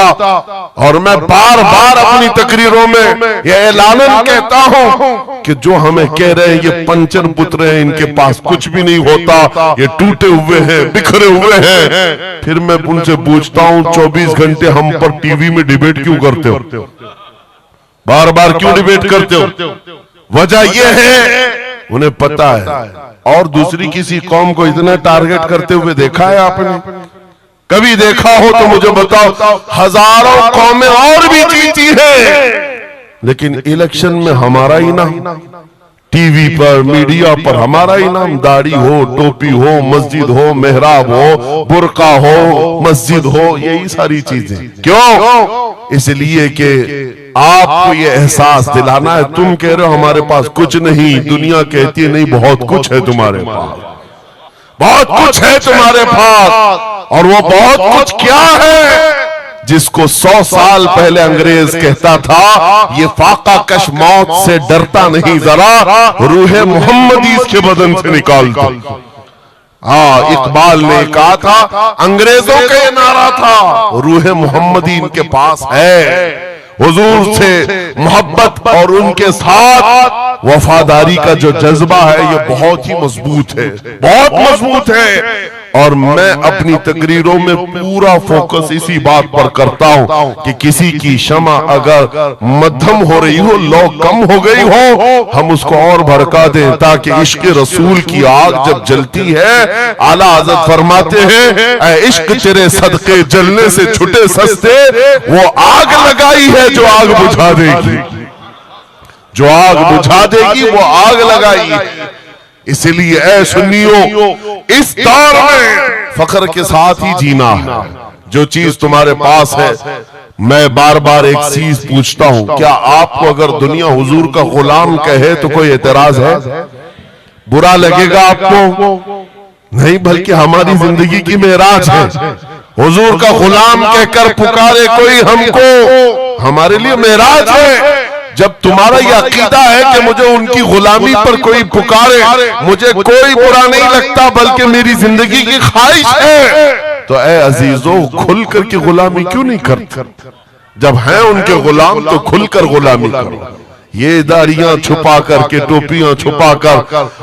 और मैं बार बार अपनी तकरीरों में ये ऐलानन कहता हूं कि जो हमें कह रहे हैं ये पंचर पुत्र हैं, इनके पास कुछ भी नहीं होता, ये टूटे हुए हैं, बिखरे हुए हैं। फिर मैं उनसे पूछता हूं 24 घंटे हम पर टीवी में डिबेट क्यों करते हो, बार बार क्यों डिबेट करते हो? वजह यह है उन्हें पता है। और दूसरी किसी कौम को इतना टारगेट करते हुए देखा है आपने? कभी देखा हो तो मुझे बताओ। हजारों कौमें और भी जीती हैं, लेकिन इलेक्शन में हमारा ही नाम, टीवी पर मीडिया पर हमारा ही नाम, दाढ़ी हो, टोपी हो, मस्जिद हो, मेहराब हो, बुर्का हो, मस्जिद हो, यही सारी चीजें। क्यों? इसलिए कि आपको ये एहसास दिलाना है। तुम कह रहे हो हमारे पास कुछ नहीं, दुनिया कहती है नहीं बहुत कुछ है तुम्हारे पास, बहुत कुछ है तुम्हारे पास। और वो बहुत कुछ क्या है जिसको 100 साल पहले अंग्रेज कहता था ये फाका कश मौत से डरता नहीं, जरा रूहे मोहम्मदी इसके बदन से निकालता। हाँ, इकबाल ने कहा था, अंग्रेजों का ये नारा था, रूहे मोहम्मदी इनके पास है। हुजूर से मोहब्बत और उनके साथ वफादारी का जो जज्बा है ये बहुत ही मजबूत है, बहुत मजबूत है। और मैं अपनी तकरीरों में पूरा फोकस इसी बात पर करता हूं कि किसी की शमा अगर मध्यम हो रही हो, लो कम हो गई हो, हम उसको और भड़का दें, ताकि इश्क रसूल की आग जब जलती है, आला हज़रत फरमाते हैं, ऐ इश्क तेरे सदके जलने से छुटे सस्ते, वो आग लगाई है जो आग बुझा देगी, जो आग बुझा देगी वो आग लगाई। इसलिए ऐ सुन्नियों, इस दौर में फख्र के साथ ही जीना है। जो चीज तुम्हारे पास है, मैं बार बार एक चीज पूछता हूं, क्या आपको अगर दुनिया हुजूर का गुलाम कहे तो कोई एतराज है? बुरा लगेगा आपको? नहीं, बल्कि हमारी जिंदगी की मेराज है। हुजूर का गुलाम कहकर पुकारे कोई हमको, हमारे लिए मेराज है। जब तुम्हारा यह अकीदा है कि मुझे उनकी गुलामी पर कोई पुकारे, मुझे कोई बुरा नहीं लगता, बल्कि मेरी जिंदगी की ख्वाहिश है, तो ऐ अजीजों, खुलकर की गुलामी क्यों नहीं करते? जब हैं उनके गुलाम तो खुलकर गुलामी करो। ये दाढ़ियां छुपा करके, टोपियां छुपा कर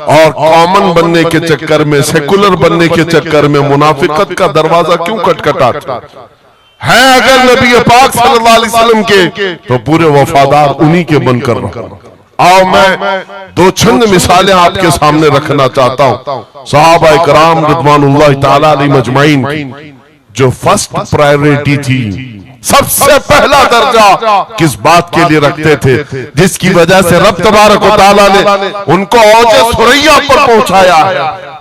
और कॉमन बनने के चक्कर में, सेकुलर बनने के चक्कर में मुनाफिकत का दरवाजा क्यों खटखटाते है? अगर नबी पाक सल्लल्लाहु अलैहि वसल्लम के तो पूरे वफादार उन्हीं के बनकर रहो। आओ मैं दो चंद मिसालें आपके सामने रखना चाहता हूं। सहाबा इकराम रिज़वानुल्लाह ताला अलैहिम अजमाइन की जो फर्स्ट प्रायोरिटी थी, सबसे पहला दर्जा किस बात के लिए रखते थे, जिसकी वजह से रब तबारक व तआला ने उनको औजे सुरैया पर पहुंचाया है,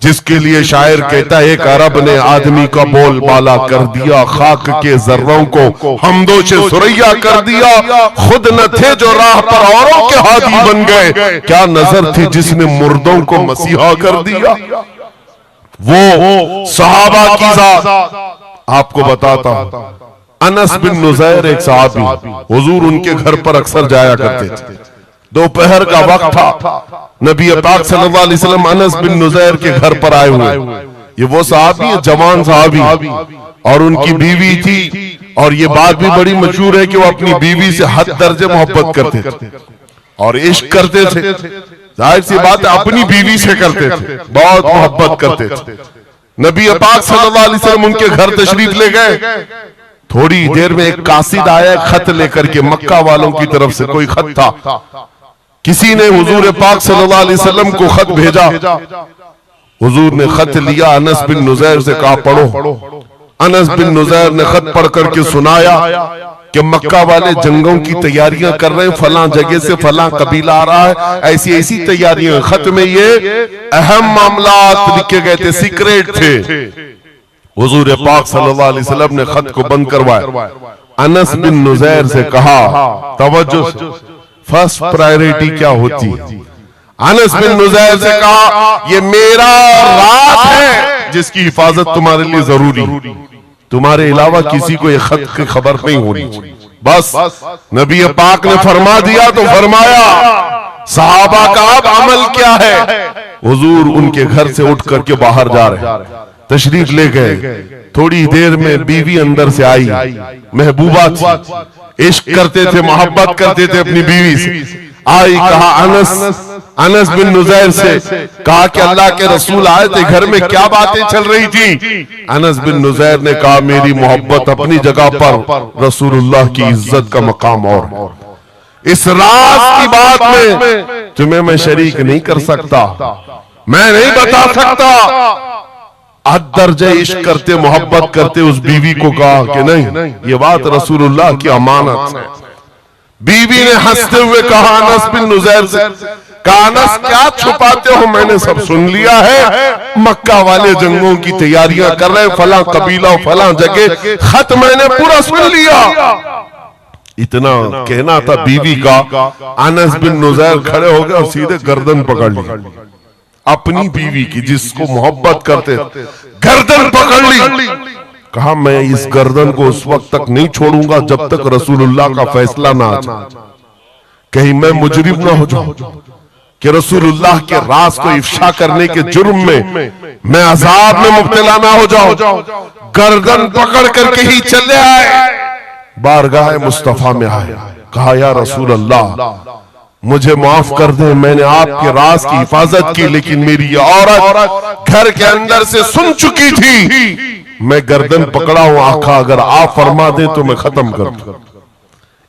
जिसके लिए शायर कहता है, एक अरब ने आदमी का बोल बाला कर दिया, खाक के जर्रों को हमदोशे सुरैया कर दिया, खुद न थे जो राह पर औरों के हादी बन गए, क्या नजर थी जिसने मुर्दों को मसीहा कर दिया। वो सहाबा की जात आपको बताता हूं। अनस बिन नुज़ैर एक सहाबी, हुजूर उनके घर पर अक्सर जाया करते थे। दोपहर का वक्त था, नबी पाक सल्लल्लाहु अलैहि वसल्लम अनस बिन नुज़ैर के घर पर आए हुए। ये वो सहाबी है, जवान सहाबी, और उनकी बीवी थी, और ये बात भी बड़ी मशहूर है कि वो अपनी बीवी से हद दर्जे मोहब्बत करते थे और इश्क करते थे। जाहिर सी बात है अपनी बीवी से करते थे, बहुत मोहब्बत करते थे। नबी पाक सल्लल्लाहु अलैहि वसल्लम उनके घर तशरीफ ले गए। थोड़ी देर में एक कासिद आया खत लेकर के, मक्का वालों की तरफ से कोई खत था। किसी ने हुजूर पाक सल्लल्लाहु अलैहि वसल्लम को खत भेजा। हुजूर ने खत लिया, अनस बिन नुज़ैर से कहा पढ़ो। अनस बिन नुज़ैर ने खत पढ़ करके सुनाया कि मक्का वाले जंगों की तैयारियां कर रहे हैं, फलां जगह से फलां कबीला आ रहा है, ऐसी ऐसी तैयारियां। खत में ये अहम मामलात लिखे गए थे, सीक्रेट थे। हुजूर पाक सल्लल्लाहु अलैहि वसल्लम ने खत को बंद करवाया। अनस बिन नुज़ैर से कहा, तवज्जो से, फर्स्ट प्रायोरिटी क्या होती है? अनस बिन नुज़ैर से कहा, ये मेरा राज है जिसकी हिफाजत तुम्हारे लिए जरूरी, तुम्हारे अलावा किसी को ये खत की खबर नहीं होनी चाहिए। बस नबी पाक ने फरमा दिया तो फरमाया। सहाबा का अब अमल क्या है? हुजूर उनके घर से उठ करके बाहर जा रहे, तशरीफ ले गए। थोड़ी देर में बीवी अंदर से आई, महबूबा थी, इश्क करते थे, मोहब्बत करते थे अपनी बीवी से। आई, कहा अनस बिन नुज़ैर से, कहा कि अल्लाह के रसूल आए थे, घर में क्या बातें चल रही थी? अनस बिन नुज़ैर ने कहा, मेरी मोहब्बत अपनी जगह पर, रसूलुल्लाह की इज्जत का मकाम और। इस राज की बात में तुम्हें मैं शरीक नहीं कर सकता, मैं नहीं बता सकता। हद दर्जे इश्क करते, मोहब्बत करते उस बीवी को कहा कि नहीं, ये बात रसूलुल्लाह की अमानत है। बीवी ने हंसते हुए कहा अनस बिन नुज़ैर से, कहा अनस क्या छुपाते हो, मैंने सब सुन लिया है। मक्का वाले जंगों की तैयारियां कर रहे, फला कबीला फला जगह, खत मैंने पूरा सुन लिया। इतना कहना था बीवी का, अनस बिन नुज़ैर खड़े हो गए और सीधे गर्दन पकड़ ली अपनी बीवी की, जिसको मोहब्बत करते, गर्दन पकड़ ली। कहा मैं इस गर्दन को उस वक्त तक नहीं छोड़ूंगा जब तक रसूलुल्लाह का फैसला ना आ जाए, कहीं मैं मुजरिम ना हो जाऊं कि रसूलुल्लाह के राज को इफ्शा करने के जुर्म में मैं अजाब में मुब्तला ना हो जाऊं। गर्दन पकड़ करके ही चले आए, बारगाह मुस्तफा में आए, कहा या रसूल अल्लाह मुझे माफ कर दे, मैंने आपके राज की हिफाजत की, लेकिन मेरी ये औरत घर के अंदर से सुन चुकी थी, मैं गर्दन पकड़ा हूं आका, अगर आप फरमा दे तो मैं खत्म कर दूं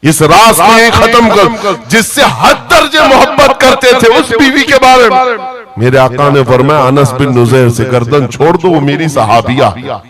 इस राज को, ही खत्म कर, जिससे हद दर्जे मोहब्बत करते थे उस बीवी के बारे में। मेरे आका ने फरमाया अनस बिन नुज़ैर से गर्दन छोड़ दो, वो मेरी सहाबिया,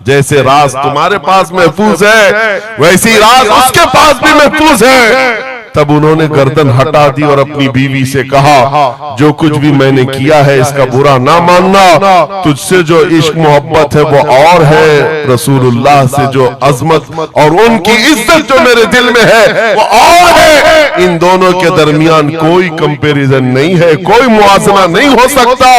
जैसे राज तुम्हारे पास महफूज है वैसे ही राज उसके पास भी महफूज है। तब उन्होंने गर्दन हटा दी और अपनी बीवी से कहा जो कुछ भी मैंने किया है इसका बुरा ना मानना, तुझसे जो इश्क मोहब्बत है वो और है, रसूलुल्लाह से जो अजमत और उनकी इज्जत जो मेरे दिल में है वो और है। इन दोनों के दरमियान कोई कंपैरिजन नहीं है, कोई मुआजना नहीं हो सकता।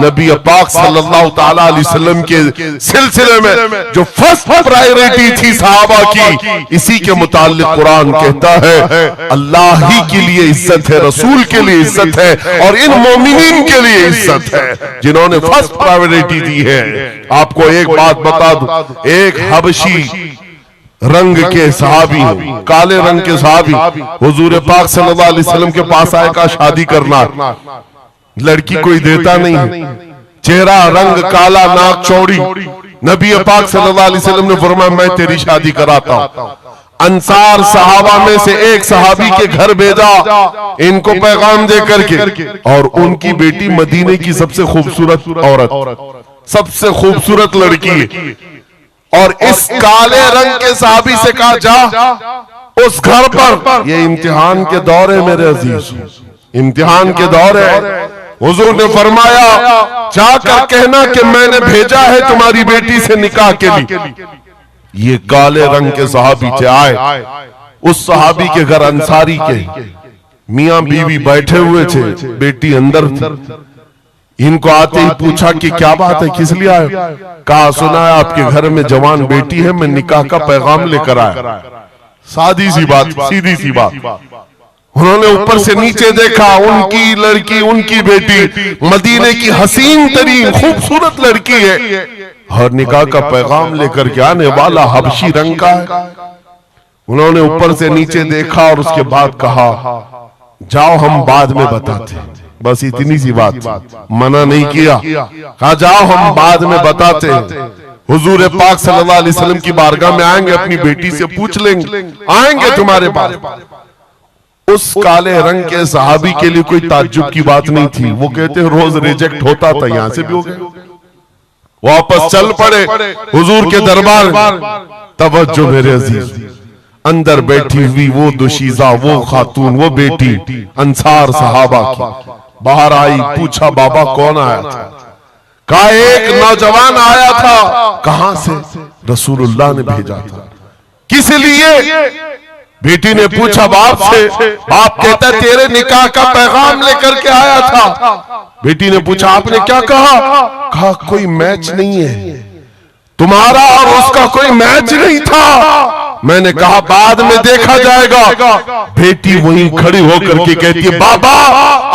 नबी पाक सल्लल्लाहु तआला अलैहि वसल्लम के सिलसिले में जो फर्स्ट प्रायोरिटी थी सहाबा की, इसी के मुताल्लिक कुरान कहता है अल्लाह ही के लिए इज्जत है, रसूल के लिए इज्जत है और इन मोमिनीन के लिए इज्जत है जिन्होंने फर्स्ट प्रायोरिटी दी है। आपको एक बात बता दूं, एक हबशी रंग के सहाबी, काले रंग के सहाबी हुजूर पाक सल्लल्लाहु अलैहि वसल्लम के पास आए, का शादी करना, लड़की कोई देता नहीं, चेहरा रंग काला, नाक चौड़ी। नबी पाक सल्लल्लाहु अलैहि वसल्लम ने फरमाया मैं तेरी शादी कराता हूं। अंसार सहाबा में से एक सहाबी के घर भेजा इनको पैगाम दे करके, और उनकी बेटी मदीने की सबसे खूबसूरत औरत, सबसे खूबसूरत लड़की, और इस काले रंग के सहाबी से कहा जा उस घर पर, ये इम्तिहान के दौर है मेरे अजीज, इम्तिहान के दौर है। हुजूर ने फरमाया जाकर कहना कि मैंने भेजा है तुम्हारी बेटी से निकाह के लिए। ये काले रंग के सहाबी थे, आए उस सहाबी के घर, अंसारी के मियां बीवी बैठे हुए थे, बेटी अंदर थी। इनको आते ही पूछा कि क्या बात है, किस लिए आए? कहा सुना है आपके घर में जवान बेटी है, मैं निकाह का पैगाम लेकर आया। सादी सी बात, सीधी सी बात। उन्होंने ऊपर से नीचे देखा, उनकी लड़की, उनकी बेटी मदीने की हसीन तरीन खूबसूरत लड़की है और निकाह का पैगाम लेकर के आने वाला हबशी रंग का है। उन्होंने ऊपर से नीचे देखा और उसके बाद कहा जाओ हम बाद में बताते हैं, बस इतनी सी बात, मना नहीं किया, कहा जाओ हम बाद में बताते हैं। हुजूर पाक सल्लल्लाहु अलैहि वसल्लम की बारगाह में आएंगे, अपनी बेटी से पूछ लेंगे, आएंगे तुम्हारे पास। उस काले रंग के सहाबी के लिए कोई ताज्जुब की बात नहीं थी, वो कहते रोज रिजेक्ट होता था, यहां से भी हो गए। वापस चल पड़े हुजूर के दरबार। तवज्जो मेरे अजीज, अंदर बैठी हुई वो दुशीजा, वो खातून, वो बेटी अंसार सहाबा की बाहर आई, पूछा बाबा कौन आया था? कहा एक नौजवान आया था। कहां से? रसूलुल्लाह ने भेजा था। किस लिए? बेटी ने पूछा बाप से। बाप कहता तेरे निकाह का पैगाम लेकर के आया था। बेटी ने पूछा आपने क्या कहा? कहा कोई मैच नहीं है, तुम्हारा और उसका कोई मैच नहीं था। मैंने कहा बाद में देखा जाएगा। बेटी वहीं खड़ी होकर के कहती है बाबा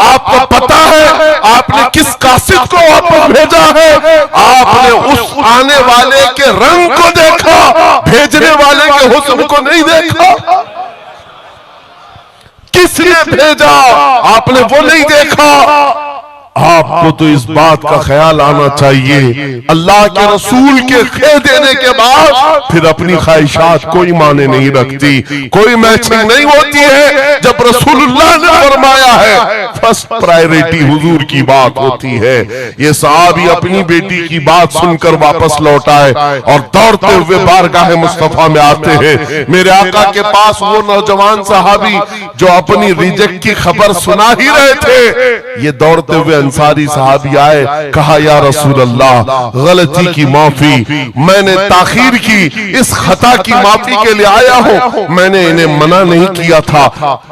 आपको पता है आपने किस कासिद को वापस भेजा है? आपने उस आने वाले के रंग को देखा, भेजने वाले के हुस्न को नहीं देखा। किसने भेजा आपने वो नहीं देखा। आपको तो इस बात का ख्याल आना चाहिए अल्लाह के रसूल के कह देने के बाद फिर अपनी ख्वाहिशात कोई माने नहीं रखती, कोई मैचिंग नहीं होती है। जब रसूलुल्लाह ने फरमाया है फर्स्ट प्रायोरिटी हुजूर की बात होती है। ये सहाबी अपनी बेटी की बात सुनकर वापस लौट आए और दौड़ते हुए बारगाह मुस्तफा में आते हैं। मेरे आका के पास वो नौजवान सहाबी जो अपनी रिजेक्ट की खबर सुना ही रहे थे, ये दौड़ते हुए अंसारी सहाबी आए, कहा या रसूल अल्लाह गलती की माफी, मैंने ताखीर की, इस खता की माफी के लिए आया हूं, मैंने इन्हें मना नहीं किया था,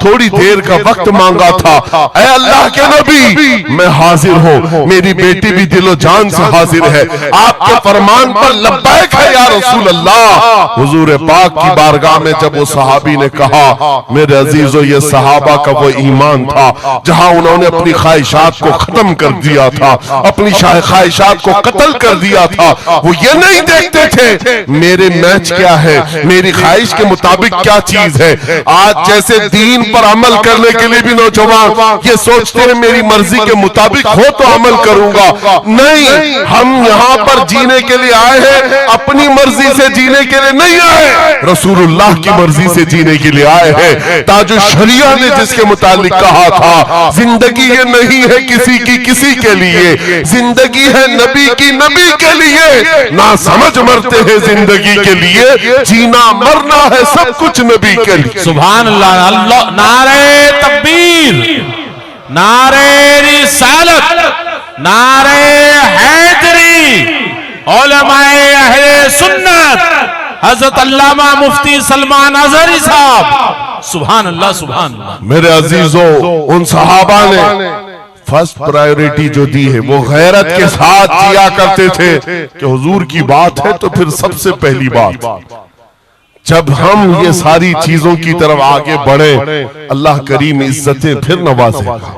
थोड़ी देर का वक्त मांगा था। ऐ अल्लाह के नबी मैं हाजिर हूं, मेरी बेटी भी दिलो जान से हाजिर है, आपके फरमान पर लब्बैक है या रसूल अल्लाह। हुजूर पाक की बारगाह में जब वो सहाबी ने कहा, मेरे अजीजों ये सहाबा का वो ईमान था जहां उन्होंने अपनी ख्वाहिशात को खत्म कर दिया था, अपनी ख्वाहिशात को कत्ल कर दिया था। वो ये नहीं देखते थे मेरे मैच क्या है, मेरी ख्वाहिश के मुताबिक क्या चीज है। आज जैसे दीन पर अमल करने के लिए भी नौजवान ये सोचते हैं मेरी मर्जी के मुताबिक हो तो अमल करूंगा, नहीं, हम यहाँ पर जीने के लिए आए हैं, अपनी मर्जी से जीने के लिए नहीं आए, रसूलुल्लाह की मर्जी से जीने के लिए आए हैं। ताजो शरिया ने जिसके मुतालिक कहा था, जिंदगी ये नहीं है किसी की किसी के लिए, जिंदगी है नबी की नबी के लिए, ना समझ मरते हैं जिंदगी के लिए, जीना मरना है सब कुछ नबी के लिए। सुभान अल्लाह, अल्लाह, नारे तकबीर, नारे रिसालत, नारे हैदरी, उलमाए अहले सुन्नत, हजरत अल्लामा मुफ्ती सलमान अजहरी साहब, सुभान अल्लाह सुभान अल्लाह। मेरे अजीजों उन सहाबा ने फर्स्ट प्रायोरिटी जो दी है वो गैरत के साथ जिया करते थे कि हुजूर की बात है तो फिर सबसे पहली बात। जब हम ये सारी चीजों की तरफ आगे बढ़े, अल्लाह करीम इज्जतें फिर नवाजेगा,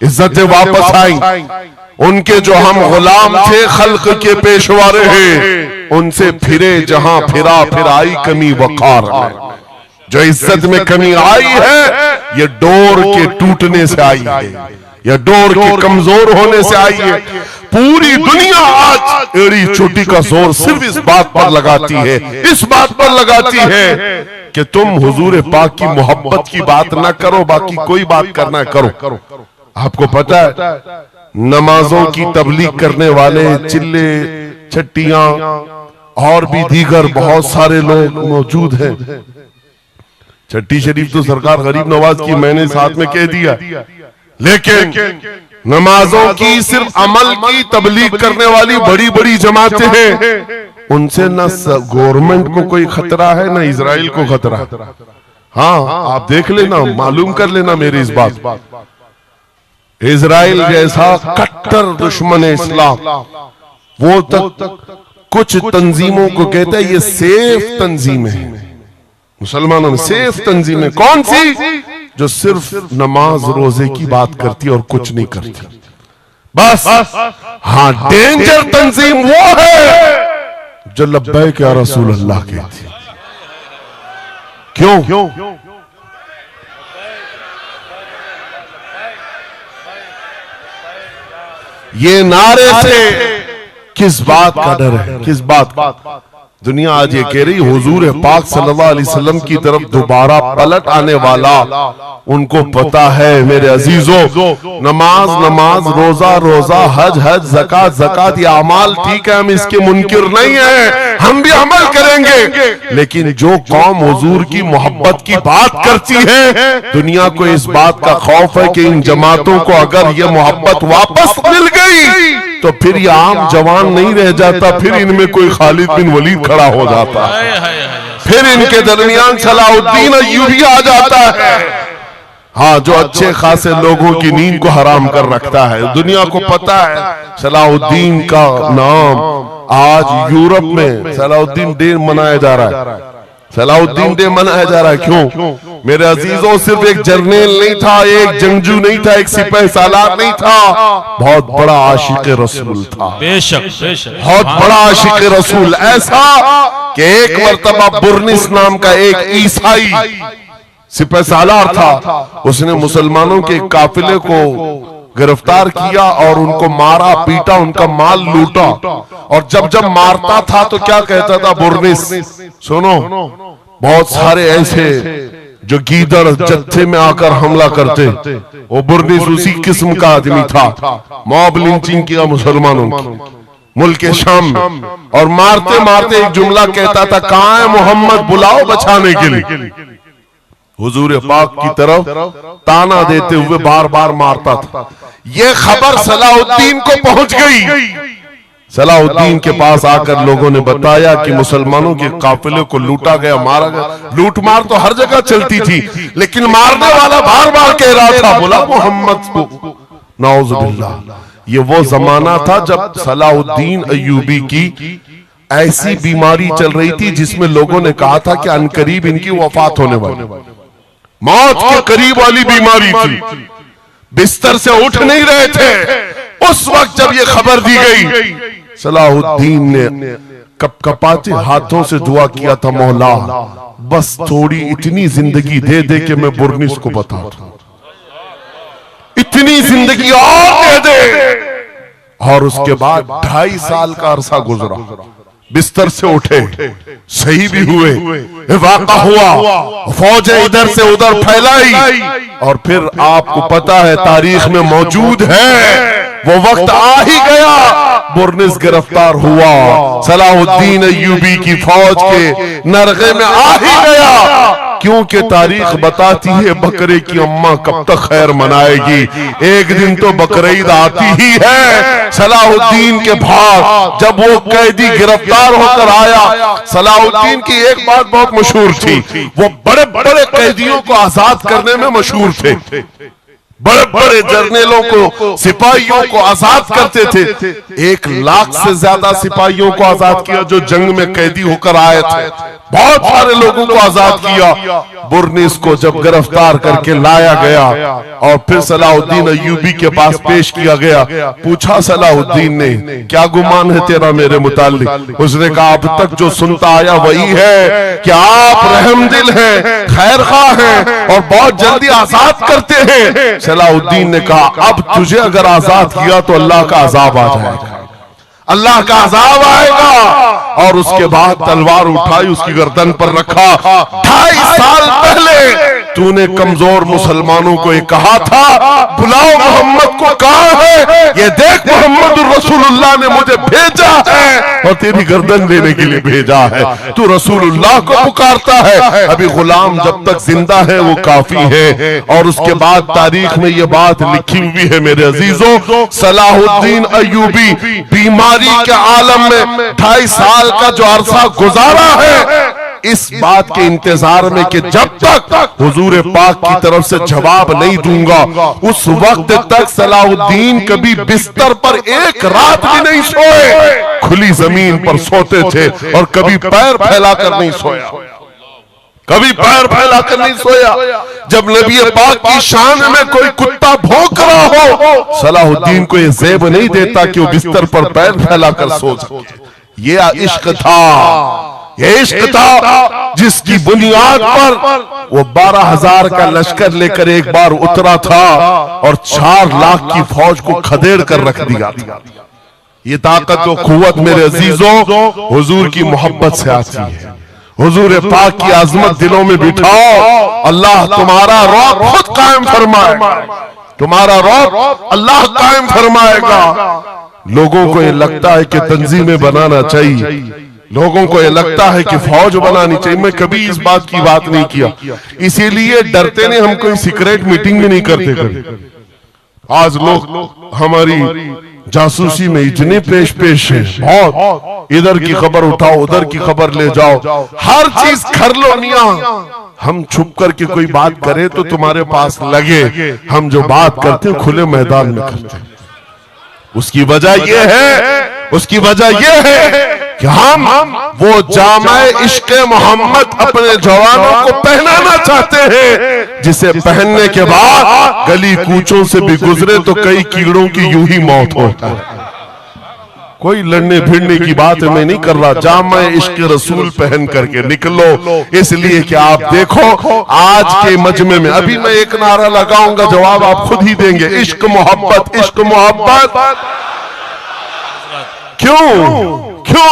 इज्जतें वापस आई। उनके जो हम गुलाम थे खल्क के पेशवा रहे, उनसे फिरे जहां फिरा फिर आई कमी वकार में। जो इज्जत में कमी आई है ये डोर के टूटने से आई है, या डोर के कमजोर होने से आई है। पूरी दुनिया आज एड़ी चोटी का जोर सिर्फ इस बात पर लगाती है, इस बात पर लगाती है कि तुम हुजूर पाक की मोहब्बत की बात ना करो, बाकी कोई बात करना करो। आपको पता है नमाजों की तबलीग करने वाले चिल्ले छट्टियां और भी दीगर बहुत सारे लोग मौजूद हैं। छट्टी शरीफ तो सरकार गरीब नवाज की मैंने साथ में कह दिया, लेकिन नमाजों की सिर्फ अमल की तबलीग करने वाली बड़ी बड़ी जमातें हैं, उनसे न गवर्नमेंट को कोई खतरा है न इजराइल को खतरा। हाँ आप देख लेना, मालूम कर लेना मेरी इस बात। इजराइल जैसा कट्टर दुश्मन इस्लाम वो तक कुछ तंजीमों को कहता है ये सेफ तंजीम है, मुसलमानों में सेफ तंजीम है। कौन सी? जो सिर्फ नमाज रोजे की बात करती है और कुछ नहीं करती, बस। हाँ डेंजर तंजीम वो है जो लब्बैक या रसूल अल्लाह कहती। क्यों? ये नारे से किस बात का डर है, किस बात का? दुनिया आज ये कह रही हुजूर पाक सल्लल्लाहु अलैहि वसल्लम की तरफ दोबारा पलट आने वाला, उनको पता है मेरे अजीजों, नमाज नमाज, रोजा रोजा, हज हज, ज़कात ज़कात, ये अमाल ठीक है, हम इसके मुनकिर नहीं है, हम भी अमल करेंगे। लेकिन जो कौम हुजूर की मोहब्बत की बात करती है, दुनिया को इस बात का खौफ है कि इन जमातों को अगर ये मोहब्बत वापस मिल गई तो फिर ये आम जवान नहीं रह जाता, फिर इनमें कोई खालिद बिन वलीद खड़ा हो जाता है, फिर इनके दरमियान सलाहुद्दीन अय्यूबी आ जाता है। हाँ, जो अच्छे खासे लोगों की नींद को हराम कर रखता है। दुनिया को पता है सलाहुद्दीन का नाम आज यूरोप में सलाहुद्दीन डे मनाया जा रहा है। सलाहुद्दीन डे मनाया जा रहा है क्यों? मेरे अजीजों सिर्फ एक जर्नल नहीं था, एक जंगजू नहीं था, एक सिपाही सालार नहीं था, बहुत बड़ा आशिक रसूल था। बेशक बेशक, बहुत बड़ा आशिक रसूल, ऐसा कि एक मर्तबा बुर्निस नाम का एक ईसाई सिपाही सालार था, उसने मुसलमानों के काफिले को गिरफ्तार किया और उनको मारा पीटा, उनका माल लूटा। और जब मारता था तो क्या कहता था बुर्निस, सुनो बहुत सारे ऐसे जो गीदड़ जत्थे में आकर हमला करते, वो बुर्निस उसी किस्म का आदमी था। मॉब लिंचिंग किया मुसलमानों की मुल्क शाम में, और मारते मारते एक जुमला कहता था, कहां है मोहम्मद, बुलाओ बचाने के लिए। हुजूर पाक की तरफ ताना देते हुए बार बार मारता था। यह खबर सलाहुद्दीन को पहुंच गई। सलाहुद्दीन के पास आकर लोगों ने बताया कि मुसलमानों के काफिले को लूटा गया, मारा गया। लूट मार तो हर जगह चलती थी, लेकिन मारने वाला बार बार कह रहा था, बुला मोहम्मद को। नाउजुबिल्लाह। ये वो जमाना था जब सलाहुद्दीन अय्यूबी की ऐसी बीमारी चल रही थी जिसमें लोगों ने कहा था कि अनकरीब इनकी वफात होने वाली, मौत के करीब वाली बीमारी थी। बिस्तर से उठ नहीं रहे थे। उस वक्त जब ये खबर दी गई, सलाहुद्दीन ने कपकपाते हाथों से दुआ किया था, मौला बस थोड़ी इतनी जिंदगी दे दे कि मैं बुर्निस को बता दूं, इतनी जिंदगी और दे दे। और उसके बाद 2.5 साल का अरसा गुजरा। बिस्तर से उठे, सही भी हुए, वाक़ा हुआ, फौजें इधर से उधर फैलाई, और फिर आपको पता है तारीख में मौजूद है, वो वक्त आ ही गया, बुर्निस गिरफ्तार हुआ, सलाहुद्दीन अय्यूबी की फौज के नरगे में आ ही गया। क्योंकि तारीख बताती है बकरे की अम्मा कब तक खैर मनाएगी, एक दिन तो बकरीद आती ही है। सलाहुद्दीन के भाग जब वो कैदी गिरफ्तार होकर आया, सलाहुद्दीन की एक बात बहुत मशहूर थी, वो बड़े बड़े कैदियों को आजाद करने में मशहूर थे। बड़े बड़े जर्नलों को, सिपाहियों को आजाद करते थे। 1 लाख से ज्यादा सिपाहियों को आजाद किया जो जंग में कैदी होकर आए थे। बहुत सारे लोगों को आजाद किया। बुर्निस को जब गिरफ्तार करके लाया गया और फिर सलाहुद्दीन अय्यूबी के पास पेश किया गया, पूछा सलाहुद्दीन ने, क्या गुमान है तेरा मेरे मुताल्लिक? उसने कहा, अब तक जो सुनता आया वही है कि आप रहमदिल हैं, खैरखा हैं और बहुत जल्दी आजाद करते हैं। सलाहुद्दीन ने कहा, अब तुझे अगर आजाद किया तो अल्लाह का अजाब आ जाएगा, अल्लाह का अजाब आएगा। और उसके बाद तलवार उठाई, उसकी गर्दन पर रखा। 2.5 साल पहले तूने कमजोर मुसलमानों को एक कहा था, बुलाओ मोहम्मद को, कहां है ये देख, मोहम्मद रसूलुल्लाह ने मुझे भेजा है और तेरी गर्दन देने के लिए भेजा है। तू रसूलुल्लाह को पुकारता है। अभी गुलाम जब तक जिंदा है वो काफी है। और उसके बाद तारीख में ये बात लिखी हुई है मेरे अजीजों, सलाहुद्दीन अय्यूबी बीमारी के आलम में 2.5 साल का जो अरसा गुजारा है, इस बात के इंतजार में कि जब तक हुजूर पाक की तरफ से जवाब नहीं दूंगा, उस वक्त तक सलाहुद्दीन कभी बिस्तर पर एक रात भी नहीं सोए। खुली जमीन पर सोते थे और कभी पैर फैलाकर नहीं सोया, कभी पैर फैलाकर नहीं सोया। जब नबी पाक की शान में कोई कुत्ता भौंक रहा हो, सलाहुद्दीन को यह ज़ेब नहीं देता कि वो बिस्तर पर पैर फैलाकर सो सके। ये इश्क था, ये इश्क था जिसकी बुनियाद पर वो 12,000 का लश्कर लेकर एक बार उतरा था और 4 लाख की फौज को खदेड़ कर रख दिया था। ये ताकत और कुव्वत मेरे अजीजों हुजूर की मोहब्बत से आती है। हुजूर पाक की आजमत दिलों में बिठाओ, अल्लाह तुम्हारा रौब खुद कायम फरमाएगा, तुम्हारा रौब अल्लाह कायम फरमाएगा। लोगों को ये लगता है कि तंजीमें बनाना चाहिए, लोगों को ये लगता है कि फौज बनानी चाहिए। मैं कभी इस बात की बात नहीं किया, इसीलिए डरते नहीं, हम कोई सीक्रेट मीटिंग भी नहीं करते कभी। आज लोग हमारी जासूसी में इतने पेश है, बहुत इधर की खबर उठाओ, उधर की खबर ले जाओ, हर चीज कर लो मियां। हम छुप करके कोई बात करें तो तुम्हारे पास लगे हम जो बात करते हैं खुले मैदान में करते हैं। उसकी वजह यह है, उसकी वजह यह है कि हम वो जामे इश्क़े मोहम्मद अपने जवानों को पहनाना चाहते हैं, जिसे पहनने के बाद गली कूचों से भी गुजरे तो कई कीड़ों की यूं ही मौत होता है। कोई लड़ने भिड़ने की बात मैं नहीं कर रहा, जामे इश्क़े रसूल पहन करके निकलो। इसलिए कि आप देखो आज के मजमे में, अभी मैं एक नारा लगाऊंगा, जवाब आप खुद ही देंगे, इश्क मोहब्बत, इश्क मोहब्बत। क्यों क्यों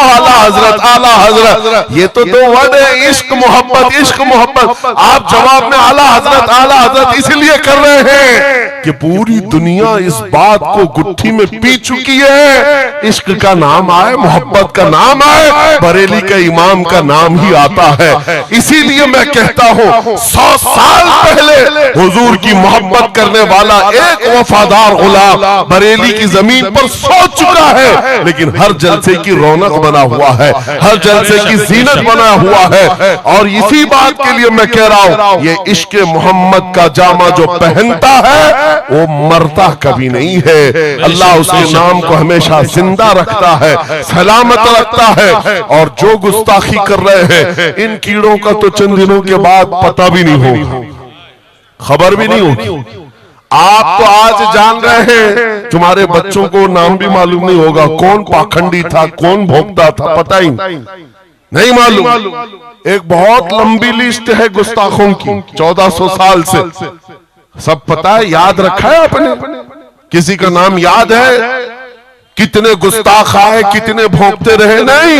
आला हजरत, ये तो दो वर्ड है, इश्क मोहब्बत, इश्क मोहब्बत। आप जवाब में आला हजरत इसलिए कर रहे हैं कि पूरी दुनिया इस बात को गुत्थी में पी चुकी है। इश्क का नाम आए, मोहब्बत का नाम आए, बरेली के इमाम का नाम ही आता है। इसीलिए मैं कहता हूं 100 साल पहले हुजूर की मोहब्बत करने वाला एक वफादार गुलाम बरेली की जमीन पर सो चुका है, लेकिन हर जलसे की रौनक बना हुआ है, हर जलसे की जीनत बना हुआ है। और इसी बात के लिए मैं कह रहा हूं, ये इश्क मोहम्मद का जामा जो पहनता है वो मरता कभी नहीं है। अल्लाह उसके नाम को हमेशा जिंदा रखता है, सलामत रखता है। और जो गुस्ताखी कर रहे हैं, इन कीड़ों का तो चंद दिनों के बाद पता भी नहीं होगा, खबर भी नहीं होगी। आप तो आज जान रहे हैं, तुम्हारे बच्चों को नाम भी मालूम नहीं होगा, कौन पाखंडी था, कौन भोगता था, पता ही नहीं मालूम। एक बहुत लंबी लिस्ट है गुस्ताखों की, 1400 साल से। सब पता है, याद रखा है आपने? किसी का नाम याद है? कितने गुस्ताख आए, कितने भोंकते रहे? नहीं,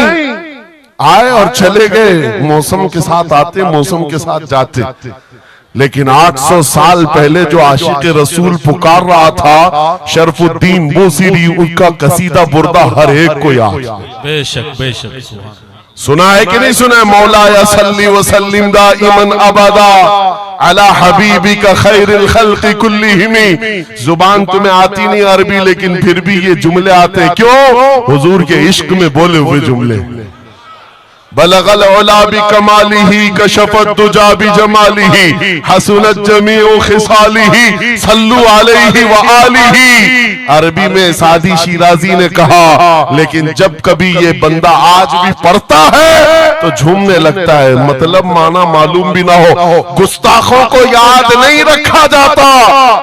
आए और चले गए, मौसम के साथ आते, मौसम के साथ जाते। लेकिन 800 साल पहले जो आशिक रसूल पुकार रहा था, शरफुद्दीन बूसीरी, उनका कसीदा बुर्दा हर एक को याद। बेशक बेशक सुना है कि नहीं सुना है? मौला या सल्ली व सल्लिम दाइमन अबदा अला हबीबी का खैरिल खल्क़ि कुल्लिहिमी। जुबान तुम्हें आती नहीं अरबी, लेकिन फिर भी ये जुमले आते। क्यों? हुजूर के इश्क में बोले हुए जुमले। बलगल उला बि कमालिही कशफत दुजा बि जमालिही हसनत जमीउ खिसालिही सल्लु अलैहि व आलिही। अरबी में सादी शिराजी ने कहा, लेकिन जब कभी ये बंदा आज भी पढ़ता है तो झूमने लगता है, मतलब माना मालूम भी ना हो। गुस्ताखों को याद नहीं रखा जाता,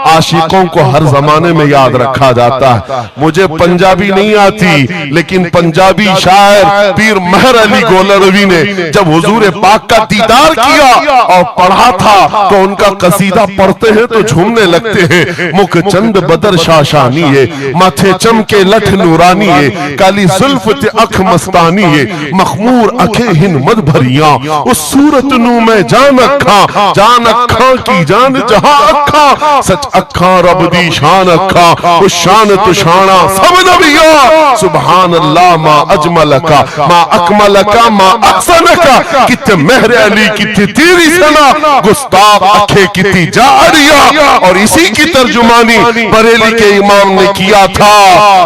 आशिकों को हर जमाने में याद रखा जाता है। मुझे पंजाबी नहीं आती, लेकिन पंजाबी शायर पीर महर अली गोलर रवि ने जब हुजूर पाक का दीदार किया और पढ़ा था, तो उनका कसीदा पढ़ते हैं तो झूमने लगते हैं। मुख चंद बदर शाशानी है, माथे चमके लठ नूरानी है, काली जुल्फ ते अख मस्तानी है, मखमूर अखे हिन मद भरिया, उस सूरत नू मैं जान अखा की जान जहां अखा, सच अखा रब दी शान अखा, उस शान तो शाना सब नबिया। सुभान अल्लाह मा अजमल का मा अकमल का मा अक्सन का, कितने मेहर अली कितनी तेरी सना, गुस्ताख अखे कितनी जारिया। और इसी की तर्जुमानी बरेली के इमाम ने किया था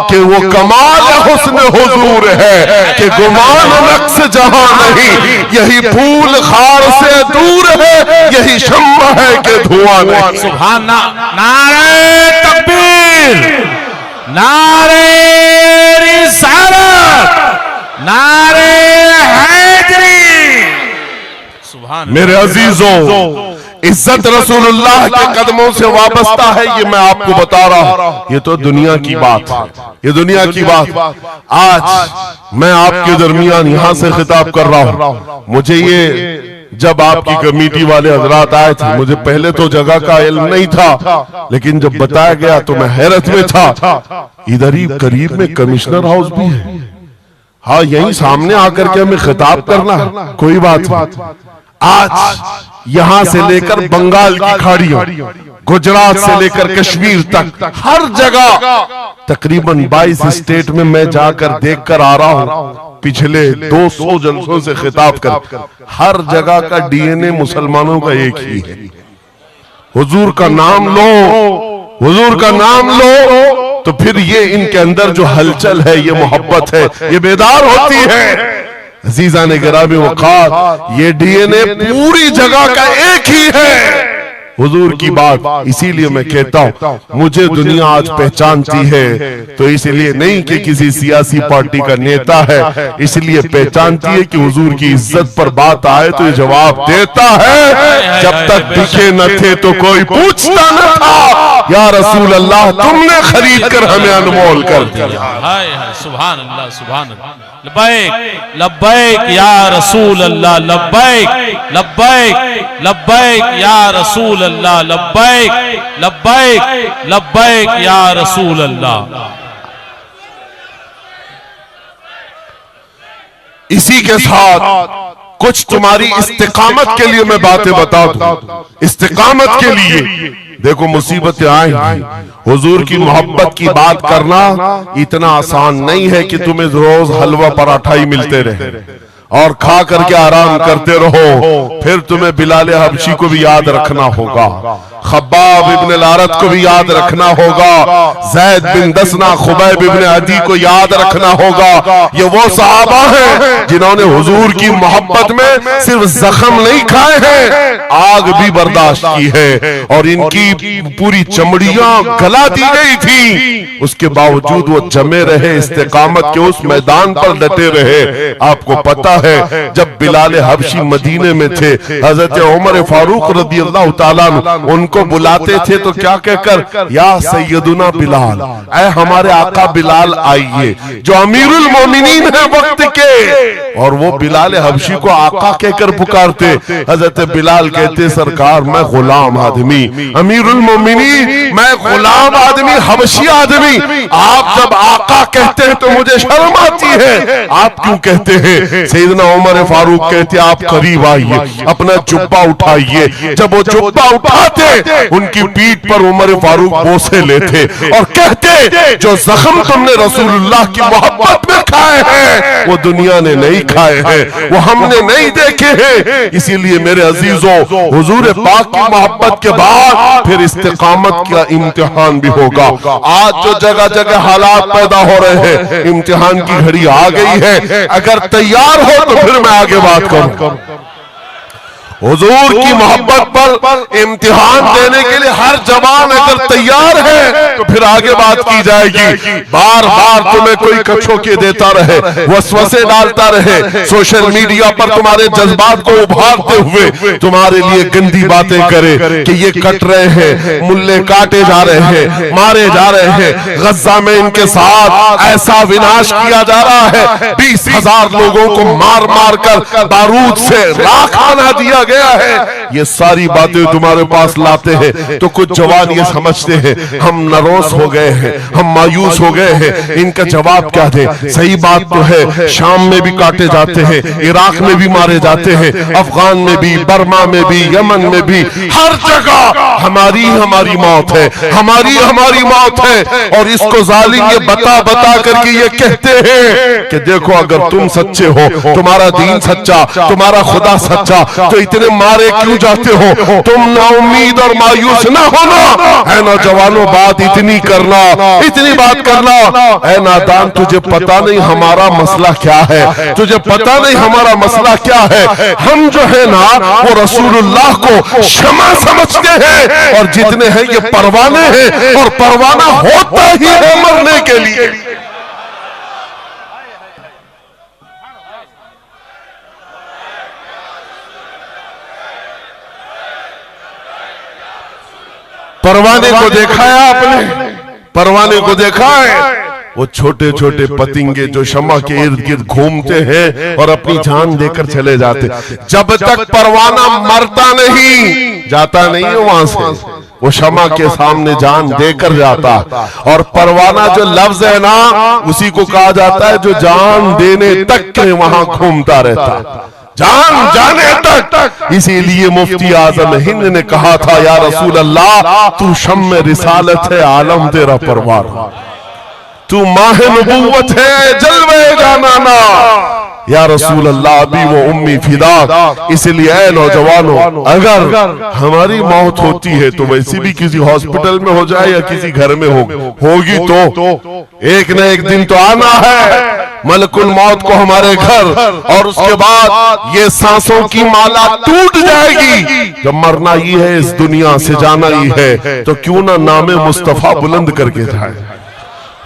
कि वो कमाल हुस्न हुजूर है कि गुमान नक्स जहां नहीं, यही फूल खार से दूर है, यही शम्मा है कि धुआं नहीं। सुभान नारे तकबीर, नारे रिसालत, नारे हैदरी। सुभान मेरे अजीजों, इज्जत रसूलुल्लाह के कदमों से वाबस्ता है, ये मैं आपको बता रहा हूं। ये तो दुनिया की बात है, ये दुनिया की बात। आज मैं आपके दरमियान यहां से खिताब कर रहा हूं। मुझे ये जब आपकी कमेटी वाले हजरात आए थे, मुझे पहले तो जगह का इल्म नहीं था, लेकिन जब बताया गया तो मैं हैरत में था। इधर ही करीब में कमिश्नर हाउस भी है, हाँ यही सामने आकर के हमें खिताब करना है, कोई बात। आज यहां से लेकर बंगाल की खाड़ियों, गुजरात से लेकर कश्मीर तक, हर जगह तकरीबन 22 स्टेट में मैं जाकर देख कर आ रहा हूं। पिछले 200 जलसों से खिताब कर, हर जगह का डीएनए मुसलमानों का एक ही है। हुजूर का नाम लो, हुजूर का नाम लो, तो फिर ये इनके अंदर जो हलचल है, ये मोहब्बत है, ये बेदार होती है। अजीजा ने गिरामी वक़ार, ये डीएनए पूरी जगह का एक ही है, हुजूर की बात। इसीलिए मैं कहता हूं, मुझे दुनिया आज पहचानती है तो इसलिए नहीं कि किसी सियासी पार्टी का नेता है, इसलिए पहचानती है कि हुजूर की इज्जत पर बात आए तो ये जवाब देता है। जब तक दिखे न थे तो कोई पूछता न था, या रसूल अल्लाह तुमने खरीद कर हमें अनमोल कर दिया। हाय हाय, सुभान अल्लाह, सुभान अल्लाह। लब्बैक लब्बैक या रसूल अल्लाह, लब्बैक लब्बैक लब्बैक या रसूल अल्लाह, लब्बैक लब्बैक लब्बैक या रसूल अल्लाह। इसी के साथ कुछ तुम्हारी इस्तिकामत के लिए मैं बातें बता दूं। इस्तिकामत के लिए देखो मुसीबतें आएंगी। हुजूर की मोहब्बत की बात करना इतना आसान नहीं है कि तुम्हें रोज हलवा पराठा ही मिलते रहे और खा करके आराम करते रहो। फिर तुम्हें बिलाल हबशी को भी याद रखना होगा, खब्बाब इब्न लारत को भी याद रखना होगा, ज़ैद बिन दसना, खुबैब इब्न अदी को याद रखना होगा। ये वो सहाबा हैं जिन्होंने हुजूर की मोहब्बत में सिर्फ जख्म नहीं खाए हैं, आग भी बर्दाश्त की है और इनकी पूरी चमड़ियां गला दी गई थी। उसके बावजूद वो जमे रहे, इस्तिकामत के उस मैदान पर डटे रहे। आपको पता है जब बिलाल हबशी मदीने में थे, हजरत उमर फारूक रज़ी अल्लाह तआला उनको बुलाते थे तो क्या कहकर, या सैयदुना बिलाल, ऐ हमारे आका बिलाल आइए, जो अमीरुल मोमिनीन है वक्त के। और वो बिलाल हबशी को आका कहकर पुकारते। हजरत बिलाल कहते, सरकार मैं गुलाम आदमी, अमीरुल मोमिनीन मैं गुलाम आदमी, हबशी आदमी, आप जब आका कहते हैं तो मुझे शर्म आती है, आप क्यों कहते हैं? सैयदना उमर फारूक कहते, आप करीब आइए, अपना जुब्बा उठाइए। जब वो जुब्बा उठाते उनकी पीठ पर उमर फारूक बोसे लेते और कहते, जो जख्म तुमने रसूलुल्लाह की मोहब्बत में खाए हैं वो दुनिया ने नहीं खाए हैं, वो हमने नहीं देखे हैं। इसीलिए मेरे अजीजों, हुजूर पाक की मोहब्बत के बाद फिर इस्तिकामत का इम्तिहान भी होगा। आज जो जगह जगह हालात पैदा हो रहे हैं, इम्तिहान की घड़ी आ गई है। अगर तैयार हो तो फिर मैं आगे बात करूं। हुजूर की मोहब्बत पर इम्तिहान देने के लिए हर जवान अगर तैयार है तो फिर आगे बात की जाएगी। बार बार तुम्हें कोई कछोके देता रहे, वसवसे डालता रहे, सोशल मीडिया पर तुम्हारे जज्बात को उभारते हुए तुम्हारे लिए गंदी बातें करे कि ये कट रहे हैं, मुल्ले काटे जा रहे हैं, मारे जा रहे हैं, गज्जा में इनके साथ ऐसा विनाश किया जा रहा है, 20,000 लोगों को मार मार कर बारूद से राख बना दिया गया है। ये सारी बातें तुम्हारे पास लाते हैं तो कुछ जवान ये समझते हैं हम नरोस हो गए हैं, हम मायूस हो गए हैं, इनका जवाब क्या दे। सही बात तो है, शाम में भी काटे जाते हैं, इराक में भी मारे जाते हैं, अफगान में भी, बर्मा में भी, यमन में भी, हर जगह हमारी मौत है, हमारी मौत है। और इसको जालिम ये बता बता करके ये कहते हैं कि देखो अगर तुम सच्चे हो, तुम्हारा दीन सच्चा, तुम्हारा खुदा सच्चा, तो इतने मारे क्यों जाते हो? तुम ना उम्मीद और मायूस ना होना है नौजवानों, बात इतनी करना, इतनी बात करना। ऐ नादान, तुझे पता नहीं हमारा मसला क्या है, तुझे पता नहीं हमारा मसला क्या है। हम जो है ना वो रसूलुल्लाह को शमा समझते हैं और जितने हैं ये परवाने हैं और परवाना होता ही है मरने के लिए। परवाने को देखा है आपने? परवाने को देखा है? वो छोटे छोटे पतिंगे जो शमा के इर्द गिर्द घूमते हैं और अपनी जान देकर चले जाते। जब तक परवाना मरता नहीं, जाता नहीं है वहां से, वो शमा के सामने जान देकर जाता। और परवाना जो लफ्ज है ना, उसी को कहा जाता है जो जान देने तक के वहां घूमता रहता, जान जाने तक। इसीलिए मुफ्ती आजम हिंद ने कहा था, या रसूल अल्लाह तू शम्म रिसालत है, आलम तेरा परवाना, तू माह नबूवत है, जलवे जानाना। या रसूल अल्लाह अभी वो उम्मी फिदा। इसलिए ऐ नौजवानों, अगर हमारी मौत होती है तो वैसे भी किसी हॉस्पिटल में हो जाए या किसी घर में होगी तो एक न एक दिन तो आना है मलकुल मौत को हमारे घर, और उसके बाद ये सांसों की माला टूट जाएगी। जब मरना ही है, इस दुनिया से जाना ही है, तो क्यों ना नामे मुस्तफा बुलंद करके जाए,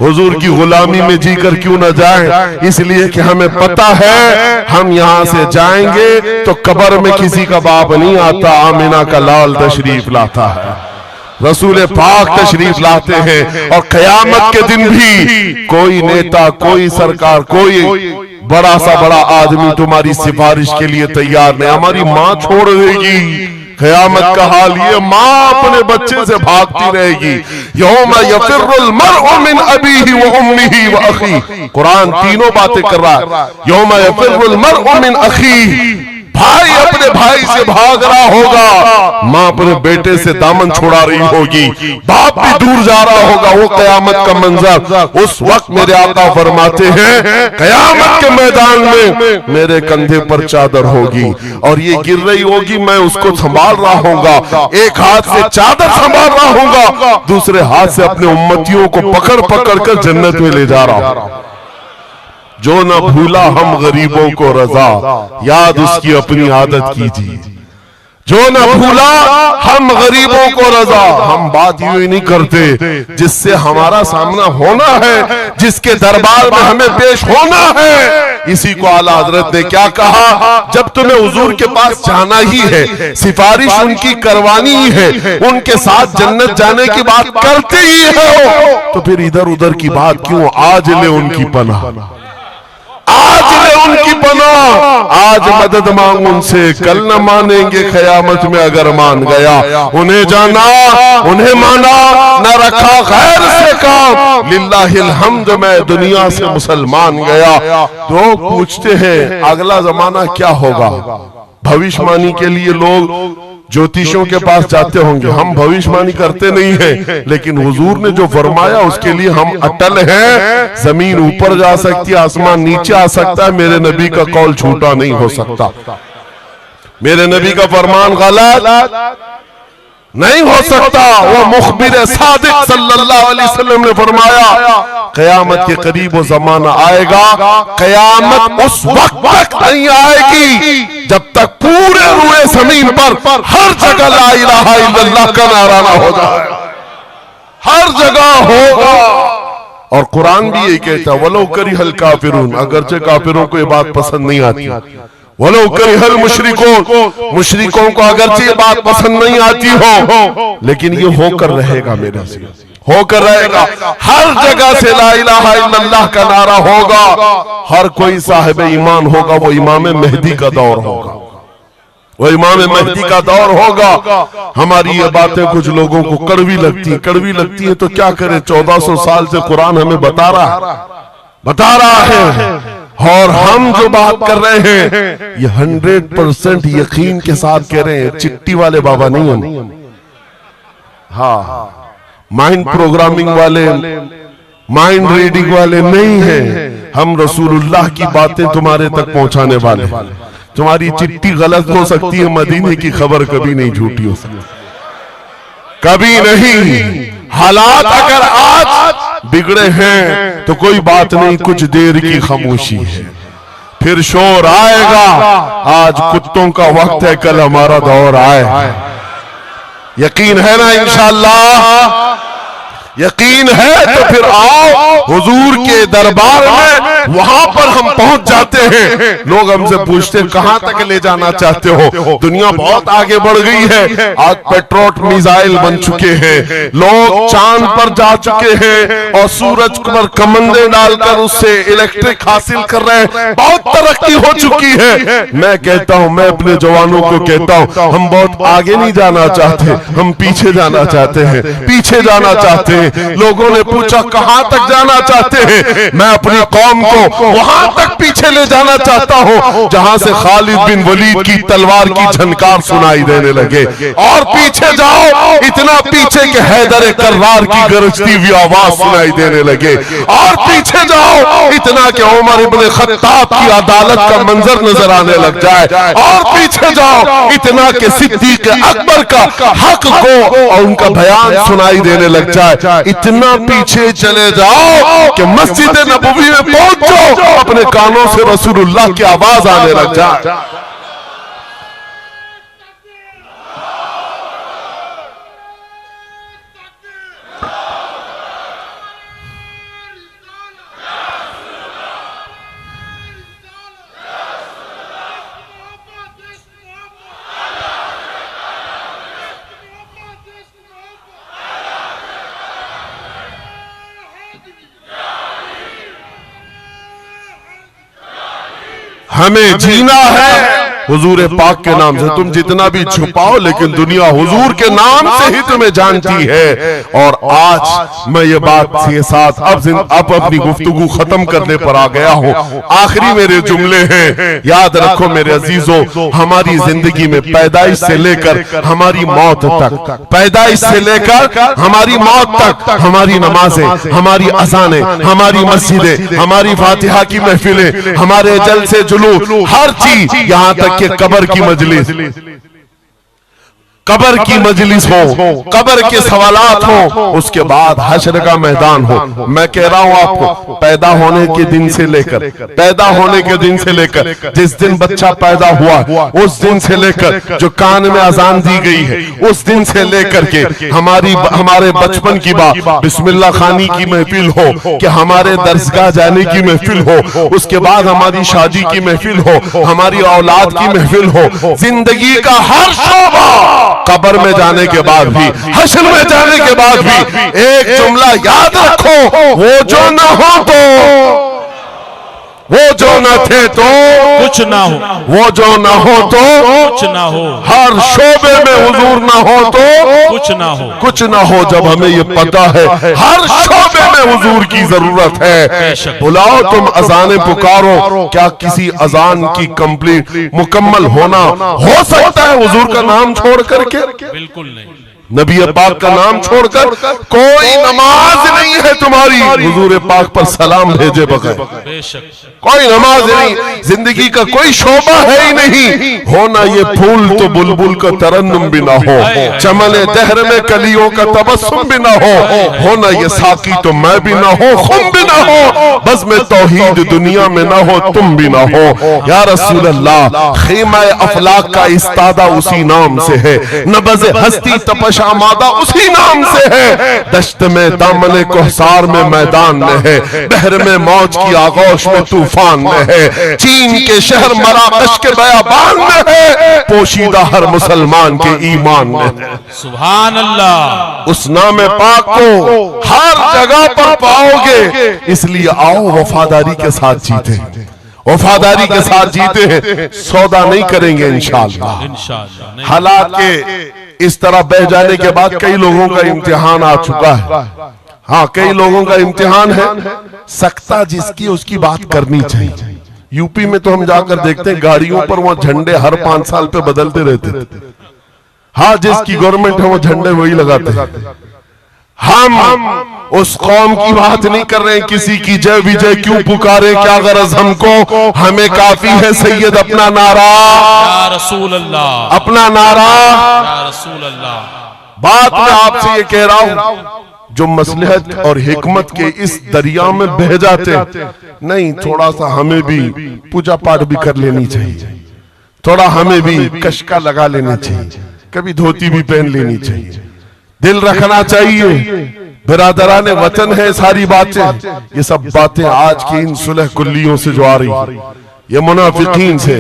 हुजूर की गुलामी में जीकर क्यों न जाएं। इसलिए कि हमें पता है हम यहाँ से जाएंगे तो कब्र में किसी का बाप नहीं आता, आमिना का लाल तशरीफ लाता है, रसूल पाक तशरीफ लाते हैं। और कयामत के दिन भी कोई नेता, कोई सरकार, कोई बड़ा सा बड़ा आदमी तुम्हारी सिफारिश के लिए तैयार नहीं। हमारी माँ छोड़ देगी, क़यामत का हाल ये, माँ अपने बच्चे से भागती रहेगी। यौमा यफिर्रुल मर्उ मिन अबीही व उम्मिही व अखीही, कुरान तीनों बातें कर रहा है। यौमा यफिर्रुल मर्उ मिन अखीही, भाई अपने भाई से भाग रहा होगा, माँ अपने बेटे से दामन छुड़ा रही होगी, बाप भी दूर जा रहा होगा। वो क़यामत का मंजर, उस वक्त मेरे आका फरमाते हैं क़यामत के मैदान में मेरे कंधे पर चादर होगी और ये गिर रही होगी, मैं उसको संभाल रहा हूँगा। एक हाथ से चादर संभाल रहा हूँगा, दूसरे हाथ से अपने उम्मतियों को पकड़ पकड़ कर जन्नत में ले जा रहा हूँ। जो न भूला हम गरीबों को रजा, याद उसकी अपनी आदत कीजिए। जो न भूला हम गरीबों को रजा, हम बात यूं ही नहीं करते जिससे हमारा सामना होना है, जिसके दरबार में हमें पेश होना है। इसी को आला हजरत ने क्या कहा, जब तुम्हें हुजूर के पास जाना ही है, सिफारिश उनकी करवानी ही है, उनके साथ जन्नत जाने की बात करते ही हो, तो फिर इधर उधर की बात क्यों। आज ले उनकी पनाह, आज ले उनकी पनाह, आज मदद मांग उनसे, कल न मानेंगे क़यामत में अगर मान गया। उन्हें जाना, उन्हें माना, न रखा गैर से काम, लिल्लाहिल हम्द मैं दुनिया से मुसलमान गया। तो पूछते हैं अगला जमाना क्या होगा। भविष्यवाणी के लिए लोग ज्योतिषों के पास जाते होंगे, हम भविष्यवाणी करते नहीं हैं, लेकिन हुजूर ने जो फरमाया उसके लिए हम अटल हैं। जमीन ऊपर जा सकती है, आसमान नीचे आ सकता है, मेरे नबी का कौल झूठा नहीं हो सकता, मेरे नबी का फरमान गलत नहीं हो सकता। वो मुखबिर सादिक सल्लल्लाहु अलैहि वसल्लम ने फरमाया क़यामत के करीब वो जमाना आएगा, क़यामत उस वक्त तक नहीं आएगी जब तक पूरे रुए जमीन पर हर जगह ला इलाहा इल्लल्लाह का नारा ना हो जाए। हर जगह होगा। और कुरान भी यही कहता है वलो करिहल काफिरून, अगरचे काफिरों को ये बात पसंद नहीं आती। वलो करिहल मुशरिकून, मुशरिकों को अगरचे ये बात पसंद नहीं आती हो, लेकिन ये होकर रहेगा, मेरे से होकर रहेगा। हर जगह से ला इलाहा इल्लल्लाह का नारा होगा। हर कोई साहिब ईमान होगा, वो इमाम मेहदी का दौर होगा, वो इमाम मेहदी का दौर होगा। हमारी ये बातें कुछ लोगों को कड़वी लगती है तो क्या करें। 1400 साल से कुरान हमें बता रहा है और हम जो बात कर रहे हैं ये 100% यकीन के साथ कह रहे हैं। चिट्ठी वाले बाबा नहीं हम, हाँ माइंड प्रोग्रामिंग वाले, माइंड रीडिंग वाले नहीं हैं। हम रसूलुल्लाह की बातें तुम्हारे तक पहुंचाने वाले। तुम्हारी चिट्ठी गलत हो सकती है, मदीने की खबर कभी नहीं झूठी हो सकती, कभी नहीं। हालात अगर आज बिगड़े हैं तो कोई बात नहीं, कुछ देर की खामोशी है, फिर शोर आएगा। आज कुत्तों का वक्त है, कल हमारा दौर आए। यकीन है ना इंशाअल्लाह? यकीन है तो फिर आओ हुजूर के दरबार में, वहां पर हम पहुंच जाते हैं। लोग हमसे पूछते हैं कहां तक ले जाना चाहते हो। दुनिया बहुत आगे बढ़ गई है, आज पेट्रोट मिसाइल बन चुके हैं, लोग चांद पर जा चुके हैं और सूरज पर कमंदे डालकर उससे इलेक्ट्रिक हासिल कर रहे हैं। बहुत तरक्की हो चुकी है। मैं कहता हूं, मैं अपने जवानों को कहता हूं, हम बहुत आगे नहीं जाना चाहते, हम पीछे जाना चाहते हैं, पीछे जाना चाहते हैं। लोगों ने पूछा कहां तक जाना चाहते हैं, मैं अपनी कौम को वहां तक पीछे ले जाना चाहता हूं जहां से खालिद बिन वलीद की तलवार की झनकार सुनाई देने लगे। और पीछे जाओ, इतना पीछे के हैदर कर्रार की गरजती हुई आवाज सुनाई देने लगे। और पीछे जाओ, इतना कि उमर इब्न खत्ताब की अदालत का मंजर नजर आने लग जाए। और पीछे जाओ, इतना कि सिद्दीक अकबर का हक को और उनका बयान सुनाई देने लग जाए। इतना पीछे चले जाओ कि मस्जिद नबवी में पहुंचो, अपने कानों से रसूलुल्लाह की आवाज आने लग जाए। हमें जीना है हुजूर पाक के नाम से। तुम जितना भी छुपाओ लेकिन दुनिया हुजूर के नाम से ही तुम्हें जानती है। और आज मैं ये बात के साथ अब अपनी गुफ्तगू खत्म करने पर आ गया हूँ। आखिरी मेरे जुमले हैं, याद रखो मेरे अजीजों, हमारी जिंदगी में पैदाइश से लेकर हमारी मौत तक, पैदाइश से लेकर हमारी मौत तक, हमारी नमाजें, हमारी अज़ानें, हमारी मस्जिदें, हमारी फातिहा की महफिलें, हमारे जलसे जुलूस, हर चीज, यहां तक कि कब्र की मजलिस, कब्र की मजलिस हो, कब्र के सवालात हो, उसके बाद हश्र का मैदान हो। मैं कह रहा हूं आपको, पैदा होने के दिन से लेकर, पैदा होने के दिन से लेकर जिस दिन बच्चा पैदा हुआ उस दिन से लेकर जो कान में अजान दी गई है उस दिन से लेकर के हमारे बचपन की बात, बिस्मिल्लाह खानी की महफिल हो, कि हमारे दरसगाह जाने की महफिल हो, उसके बाद हमारी शादी की महफिल हो, हमारी औलाद की महफिल हो, जिंदगी का हर शोबा, कब्र में जाने के बाद भी, हश्र में जाने के बाद भी एक जुमला याद रखो, वो जो न हो तो, वो जो न थे तो कुछ ना हो, वो जो न हो तो कुछ ना हो, हर शोबे में हुजूर न हो तो कुछ ना हो, कुछ ना हो। जब हमें ये पता है हर शोबे में हुजूर की जरूरत है, बुलाओ तुम अजाने पुकारो, क्या किसी अजान की कंप्लीट मुकम्मल होना हो सकता है हुजूर का नाम छोड़ करके? बिल्कुल नहीं। नबी पाक का नाम छोड़कर कोई नमाज नहीं है तुम्हारी हुजूर पाक पर सलाम भेजे बगैर, बेशक कोई नमाज नहीं, जिंदगी का कोई शोबा है ही नहीं। होना ये फूल तो बुलबुल का तरन्नुम भी ना हो, चमन दहर में कलियों का तबस्सुम भी ना हो, होना ये साकी तो मैं भी ना हो, खुम भी ना हो, बस में तौहीद दुनिया में ना हो, तुम भी ना हो। या रसूल अल्लाह, खीमा अफलाक का इस्तादा उसी नाम से है, नबज़ हस्ती तपश आमादा उसी नाम से है, दश्त में दामने कोहसार में मैदान में है, बहर में मौज की आगोश में तूफान में है, चीन के शहर मराकश के बयाबान में है, पोशीदा हर मुसलमान के ईमान में है। सुभान अल्लाह। उस नाम पाक को हर जगह पर पाओगे, इसलिए आओ वफादारी के साथ जीते, वफादारी के साथ जीते हैं, सौदा नहीं करेंगे इंशाअल्लाह। हालात के इस तरह बह जाने के बाद कई लोगों का इम्तिहान आ चुका है। हाँ, कई लोगों का इम्तिहान है, सख्ता जिसकी उसकी बात करनी चाहिए। यूपी में तो हम जाकर देखते हैं गाड़ियों पर वहां झंडे हर 5 साल पे बदलते रहते थे। हाँ, जिसकी गवर्नमेंट है वो झंडे वही लगाते हैं। हम उस कौम की बात नहीं कर रहे हैं, किसी की जय विजय क्यों पुकारे, क्या गरज हमको, हमें काफी है सैयद अपना नारा, या रसूल अल्लाह, अपना नारा, या रसूल अल्लाह। बात मैं आपसे ये कह रहा हूं, जो मसलहत और हिकमत के इस दरिया में बह जाते नहीं, थोड़ा सा हमें भी पूजा पाठ भी कर लेनी चाहिए, थोड़ा हमें भी कशका लगा लेना चाहिए, कभी धोती भी पहन लेनी चाहिए, दिल रखना चाहिए। बिरादराने वतन है सारी बातें, ये सब बातें आज की इन सुलह कुल्लियों से जो आ रही, ये मुनाफिकीन से।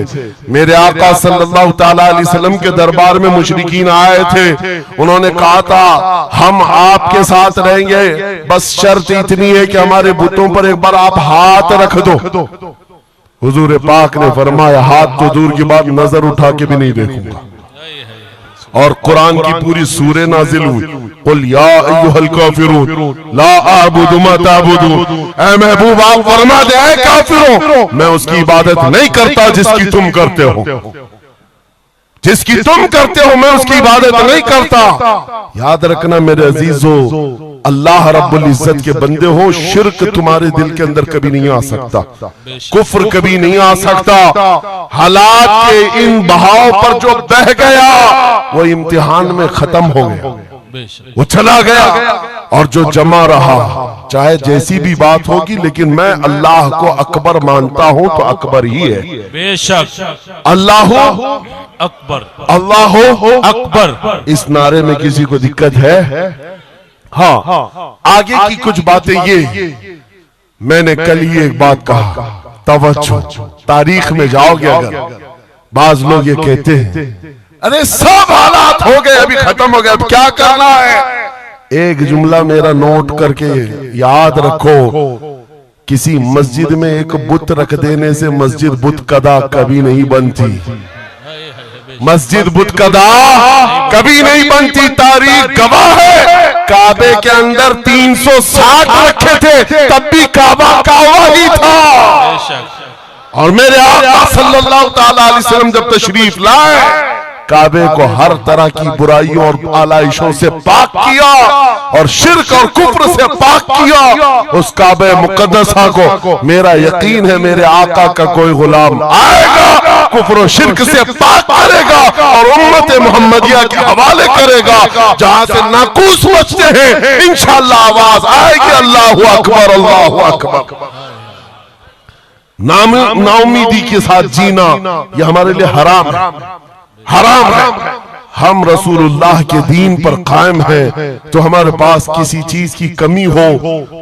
मेरे आका सल्लल्लाहु ताला अलैहि वसल्लम के दरबार में मुशरिकीन आए थे, उन्होंने कहा था हम आपके साथ रहेंगे, बस शर्त इतनी है कि हमारे बुतों पर एक बार आप हाथ रख दो। हुजूर पाक ने फरमाया हाथ तो दूर की बात, नजर उठा के भी नहीं देखूंगा। और कुरान की पूरी सूरे नाजिल हुई, कुल या अय्युहल काफिरून ला अअबुदु मा ताबुदून। ऐ महबूब आप फरमा दे, ऐ काफिरों, मैं उसकी इबादत नहीं करता जिसकी तुम करते हो, जिसकी तुम करते हो मैं उसकी इबादत नहीं करता। याद रखना मेरे अजीजों, अल्लाह रब्बुल इज्जत के बंदे हो, शिर्क तुम्हारे दिल के अंदर कभी नहीं आ सकता, कुफ्र कभी नहीं आ सकता। हालात के इन बहाव पर जो बह गया वो इम्तिहान में खत्म हो गया, वो चला गया, और जो जमा रहा चाहे जैसी भी बात होगी, लेकिन मैं अल्लाह को अकबर मानता हूं तो अकबर ही है। बेशक अल्लाह अकबर, अल्लाह अकबर। इस नारे में किसी को दिक्कत है? हाँ, आगे की कुछ बातें ये, मैंने कल ही एक बात कहा, तवज्जो, तारीख में जाओगे अगर, बाज लोग ये कहते हैं अरे सब हालात हो गए, अभी खत्म हो गया, अब क्या करना है। एक जुमला मेरा नोट करके याद रखो, किसी मस्जिद में एक बुत रख देने से मस्जिद बुत कदा कभी नहीं बनती। मस्जिद बुतकदा कभी नहीं बनती, तारीख गवाह है। काबे के अंदर 360 रखे थे, तब भी काबा काबा ही था। और मेरे आका सल्लल्लाहु ताला अलैहि वसल्लम जब तशरीफ लाए, काबे को हर तरह की बुराइयों और आलाइशों से पाक किया और शिर्क और कुफ्र से पाक किया। उस काबे मुकद्दसा को मेरा यकीन है मेरे आका का कोई गुलाम आएगा, कुफ्र और शिर्क से पाक करेगा और उम्मत मुहम्मदिया के हवाले करेगा। जहां से नाकूस बचते हैं इंशाअल्लाह आवाज आएगी अल्लाहु अकबर अल्लाहु अकबर। नाउमीदी के साथ जीना यह हमारे लिए हराम है, हराम है। हम रसूलुल्लाह के दीन पर कायम हैं, तो हमारे पास किसी चीज की कमी हो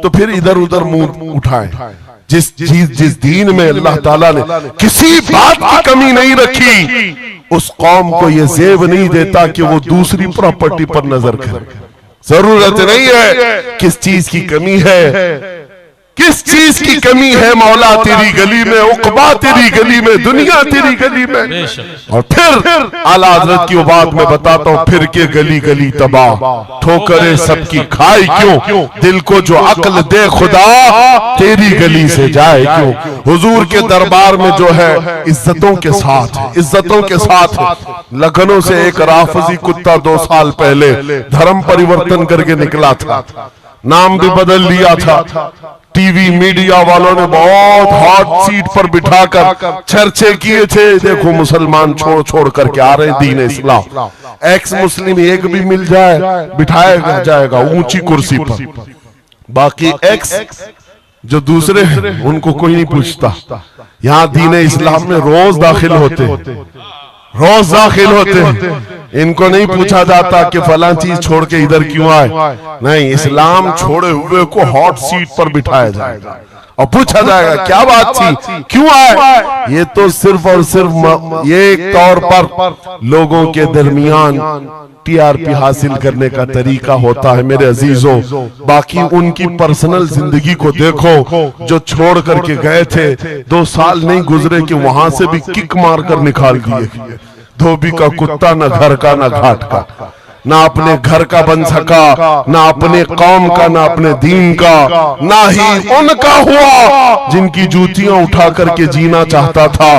तो फिर इधर उधर मुंह उठाएं। जिस दीन में अल्लाह ताला ने किसी बात की कमी नहीं रखी, उस कौम को यह जेब नहीं देता कि वो दूसरी प्रॉपर्टी पर नजर करे। जरूरत नहीं है किस चीज की कमी है, किस चीज की कमी है। मौला तेरी गली में, उकबा तेरी गली में, दुनिया तेरी गली में। और फिर आला हजरत की बात मैं बताता हूँ, फिर के गली गली तबाह, ठोकरे सबकी खाई क्यों, दिल को जो अक्ल दे खुदा तेरी गली से जाए क्यों। हुजूर के दरबार में जो है इज्जतों के साथ, इज्जतों के साथ। लखनऊ से एक राफजी कुत्ता 2 साल पहले धर्म परिवर्तन करके निकला था, नाम भी बदल लिया था। टीवी मीडिया वालों ने बहुत हॉट सीट पर बिठाकर चर्चे किए थे, देखो मुसलमान छोड़ छोड़ करके आ रहे दीन इस्लाम। एक्स मुस्लिम एक भी मिल जाए बिठाया जाएगा ऊंची कुर्सी पर, बाकी एक्स जो दूसरे हैं उनको कोई नहीं पूछता। यहाँ दीन इस्लाम में रोज दाखिल होते, रोज दाखिल होते हैं, इनको नहीं पूछा जाता कि फलां चीज छोड़ के इधर क्यों आए। नहीं, इस्लाम छोड़े हुए को हॉट सीट पर बिठाया जाएगा और पूछा जाएगा क्या बात थी, क्यों आए। ये तो सिर्फ और सिर्फ ये एक तौर पर लोगों के दरमियान टीआरपी हासिल करने का तरीका होता है मेरे अजीजों। बाकी उनकी पर्सनल जिंदगी को देखो, जो छोड़ करके गए थे 2 साल नहीं गुजरे कि वहां से भी किक मारकर निकाल दिए। धोबी का कुत्ता, न घर का न घाट का, ना अपने घर का बन सका, ना अपने कौम का, ना अपने दीन का, ना ही उनका हुआ जिनकी जूतियां उठा करके जीना चाहता था।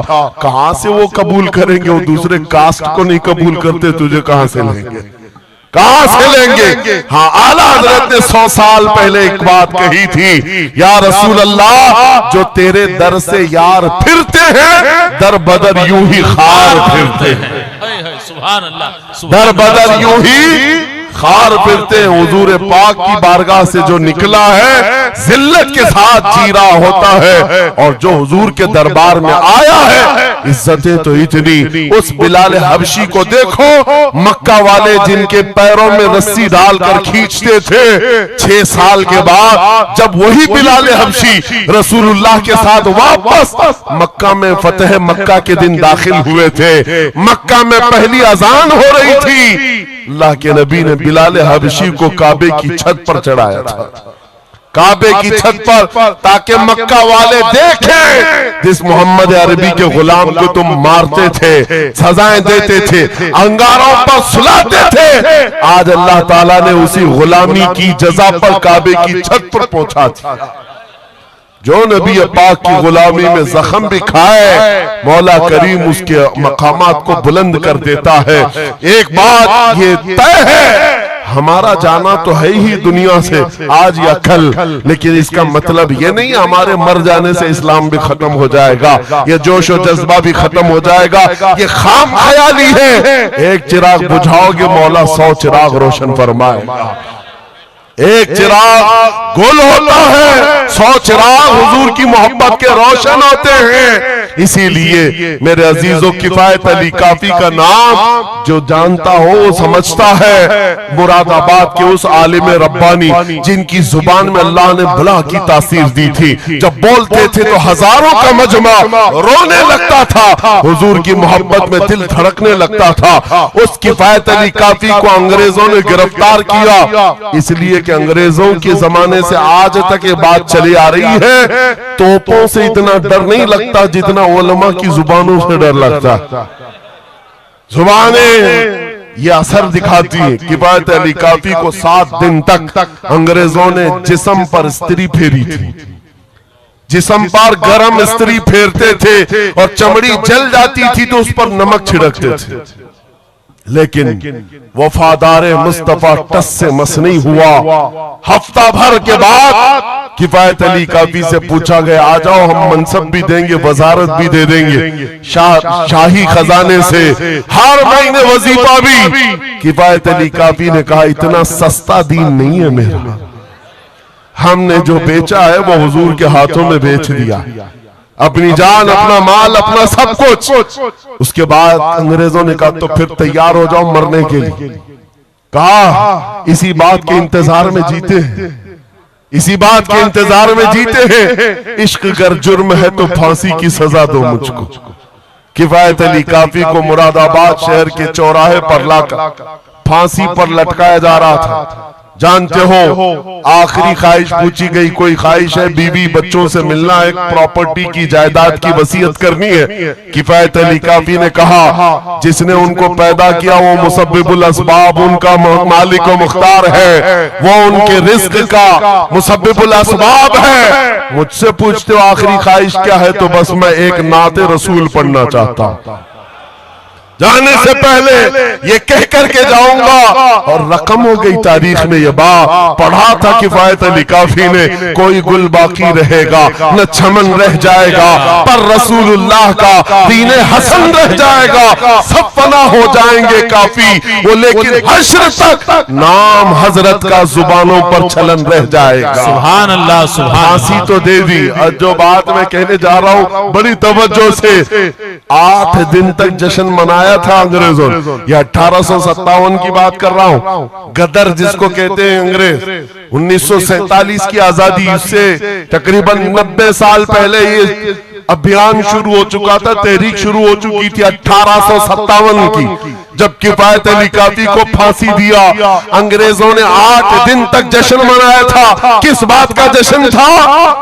कहां से वो कबूल करेंगे, वो दूसरे कास्ट को नहीं कबूल करते, तुझे कहां से लेंगे, कहां से लेंगे। हाँ, आला हजरत ने 100 साल पहले एक बात कही थी, या रसूल अल्लाह जो तेरे दर से यार फिरते हैं, दर बदर यूं ही खार फिरते हैं। सुभान अल्लाह, दर बदर यूं ही खार फिरते हैं। हुजूर पाक की बारगाह से जो निकला है जिल्लत के साथ जी रहा होता है, और जो हुजूर के दरबार में आया है इज्जतें तो इतनी। उस बिलाल हबशी को देखो, मक्का वाले जिनके पैरों में रस्सी डालकर खींचते थे, 6 साल के बाद जब वही बिलाल हबशी रसूलुल्लाह के साथ वापस मक्का में फतेह मक्का के दिन दाखिल हुए थे, मक्का में पहली अजान हो रही थी, अल्लाह के नबी ने बिलाल हबशी को काबे की छत पर चढ़ाया था, काबे की छत पर, ताकि मक्का वाले देखें जिस मोहम्मद अरबी के गुलाम को तुम मारते थे, सजाएं देते थे, अंगारों पर सुलाते थे, आज अल्लाह ताला ने उसी गुलामी की जजा पर काबे की छत पर पहुंचा दिया। जो नबी पाक की गुलामी में जख्म भी खाए, मौला करीम उसके मकामात को बुलंद कर देता है। एक बात ये तय है, हमारा जाना तो है ही दुनिया से आज या कल, लेकिन इसका मतलब ये नहीं हमारे मर जाने से इस्लाम भी खत्म हो जाएगा, ये जोश और जज्बा भी खत्म हो जाएगा। ये खाम ख्याली है। एक चिराग बुझाओगे मौला 100 चिराग रोशन फरमाएगा। एक चिराग गुल होता है, 100 चिराग हुजूर की मोहब्बत के रोशन होते हैं। इसीलिए मेरे अजीजों, किफायत अली काफी का नाम जो जानता हो वो समझता है। मुरादाबाद के उस आलिम रब्बानी जिनकी जुबान में अल्लाह ने भला की तासीर दी थी, जब बोलते थे तो हजारों का मजमा रोने लगता था, हुजूर की मोहब्बत में दिल धड़कने लगता था। उस किफायत अली काफी को अंग्रेजों ने गिरफ्तार किया, इसलिए कि अंग्रेजों के जमाने से आज तक ये बात चली आ रही है, तोपों से इतना डर नहीं लगता जितना उलमा की जुबानों से डर लगता। जुबानें ये असर दिखाती है। किफायत अली काफी को 7 दिन तक अंग्रेजों ने जिस्म पर स्त्री फेरी थी। जिस्म पर गरम स्त्री फेरते थे और चमड़ी जल जाती थी तो उस पर नमक छिड़कते थे, लेकिन वफादार मुस्तफा टस से मस नहीं हुआ। हफ्ता भर के बाद किफायत अली काफी से पूछा गया, आ जाओ हम मनसब भी देंगे, वजारत भी दे देंगे, शाही खजाने से हर महीने वजीफा भी। किफायत अली काफी ने कहा, इतना सस्ता दीन नहीं है मेरा, हमने जो बेचा है वो हुजूर के हाथों में बेच दिया, अपनी जान, अपना माल, अपना सब कुछ। उसके बाद अंग्रेजों ने कहा तो फिर तैयार हो जाओ मरने के लिए। कहा इसी बात के इंतजार में जीते हैं, इसी बात के इंतजार में जीते हैं। इश्क अगर जुर्म है तो फांसी की सजा दो मुझको। किफायत अली काफी को मुरादाबाद शहर के चौराहे पर लाकर फांसी पर लटकाया जा रहा था। जानते हो आखिरी ख्वाहिश पूछी गई, कोई ख्वाहिश है? बीवी बच्चों से मिलना, एक प्रॉपर्टी की जायदाद की वसीयत करनी है। किफायत अली काफी ने कहा, जिसने उनको पैदा किया वो मुसब्बिबुल असबाब, उनका मालिक व मुख्तार है, वो उनके रिस्क का मुसब्बिबुल असबाब है। मुझसे पूछते हो आखिरी ख्वाहिश क्या है, तो बस मैं एक नाते रसूल पढ़ना चाहता हूं। जाने से पहले ये कह करके जाऊंगा। और रकम हो गई तारीख में ये बात पढ़ा था किफायत अली काफी ने, कोई गुल बाकी रहेगा न चमन रह जाएगा, पर रसूलुल्लाह का दीने हसन रह जाएगा। सब फना हो जाएंगे काफी वो, लेकिन हश्र तक नाम हजरत का जुबानों पर चलन रह जाएगा। सुभान अल्लाह, सुभान। फांसी तो दे दी। और जो बात मैं कहने जा रहा हूं बड़ी तवज्जो से, 8 दिन तक जश्न मनाया था अंग्रेजों ने। यह 1857 की बात कर रहा हूं। गदर जिसको कहते हैं अंग्रेज, 1947 की आजादी से तकरीबन 90 साल पहले ये अभियान शुरू हो चुका था, तहरीक शुरू हो चुकी थी 1857 की, जब किफायत अली काफी को फांसी दिया। अंग्रेजों ने 8 दिन तक जश्न मनाया था। किस बात का जश्न था?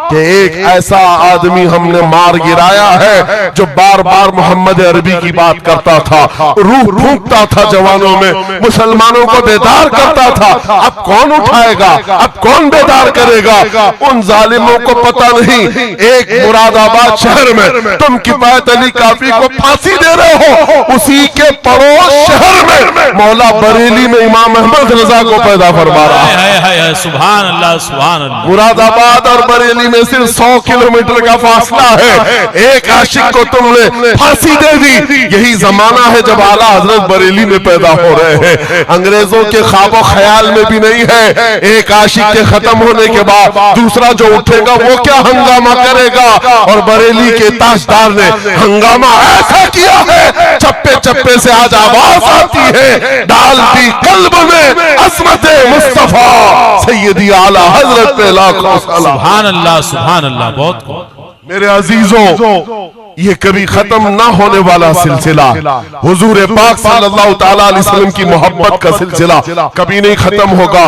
कि एक ऐसा आदमी हमने मार गिराया है जो बार बार मोहम्मद अरबी की बात करता था, रूह फूंकता था जवानों में, मुसलमानों को बेदार करता था। अब कौन उठाएगा, अब कौन बेदार करेगा? उन जालिमों को पता नहीं, एक मुरादाबाद शहर में तुम किफायत अली काफी को फांसी दे रहे हो, उसी के पड़ोस शहर में मौला बरेली में इमाम अहमद रजा को पैदा फरमा रहा है। सुभान अल्लाह, सुभान अल्लाह। मुरादाबाद और बरेली में सिर्फ 100 किलोमीटर का फासला है। एक आशिक को तुमने फांसी दे दी। यही जमाना है जब आला हजरत बरेली में पैदा हो रहे हैं। अंग्रेजों के ख्वाबो ख्याल में भी नहीं है एक आशिक के खत्म होने के बाद दूसरा जो उठेगा वो क्या हंगामा करेगा। और बरेली के ताजदार ने हंगामा ऐसा किया है, चप्पे चप्पे से आज आवाज आती है, डालती कल्ब में अज़मत मुस्तफा सैयदी आला हजरत पे लाखों सलाम। सुभान अल्लाह, सुभान अल्लाह। बहुत मेरे अजीजों, ये कभी खत्म ना होने वाला सिलसिला, हुजूर पाक सल्लल्लाहु तआला अलैहि वसल्लम की मोहब्बत का सिलसिला कभी नहीं खत्म होगा।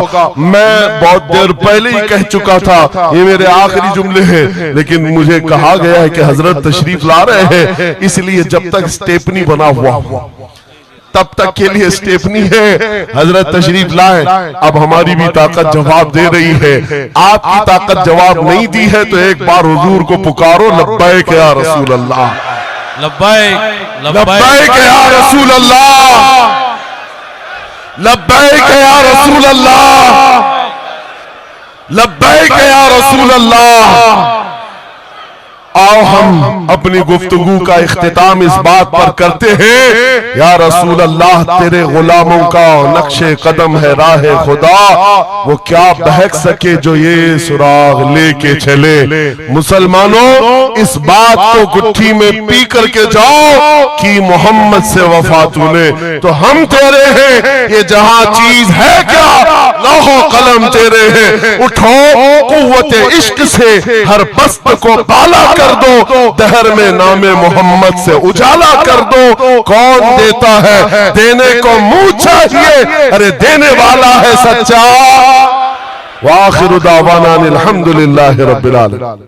मैं बहुत देर पहले ही कह चुका था, ये मेरे आखिरी जुमले हैं, लेकिन मुझे कहा गया है कि हजरत तशरीफ ला रहे हैं, इसलिए जब तक स्टेपनी बना हुआ तब तक के लिए स्टेपनी है। हजरत तशरीफ लाए, अब हमारी भी ताकत जवाब दे रही है। आपकी ताकत जवाब नहीं दी है तो एक बार हुजूर को पुकारो, लब्बैक या रसूल अल्लाह, लब्बैक लब्बैक या रसूल अल्लाह, लब्बैक या रसूल अल्लाह, लब्बैक या रसूल अल्लाह। आओ हम अपनी गुफ्तगू का इख्तिताम इस बात पर करते हैं, या रसूल अल्लाह तेरे गुलामों का नक्शे कदम है राहे खुदा, वो क्या बहक सके जो ये सुराग लेके चले। मुसलमानों, इस बात को गुत्थी में पी करके जाओ कि मोहम्मद से वफा तूने तो हम तेरे हैं, ये जहां चीज है क्या लौहो कलम तेरे हैं। उठो कुव्वते इश्क से हर बस्त को बाला कर दो, दहर में नामे मोहम्मद से उजाला कर दो। कौन देता है, देने को मुंह चाहिए, अरे देने वाला है सच्चा। वाखिरु दावाना अनिल हम्दुलिल्लाहि रब्बिल आलमीन।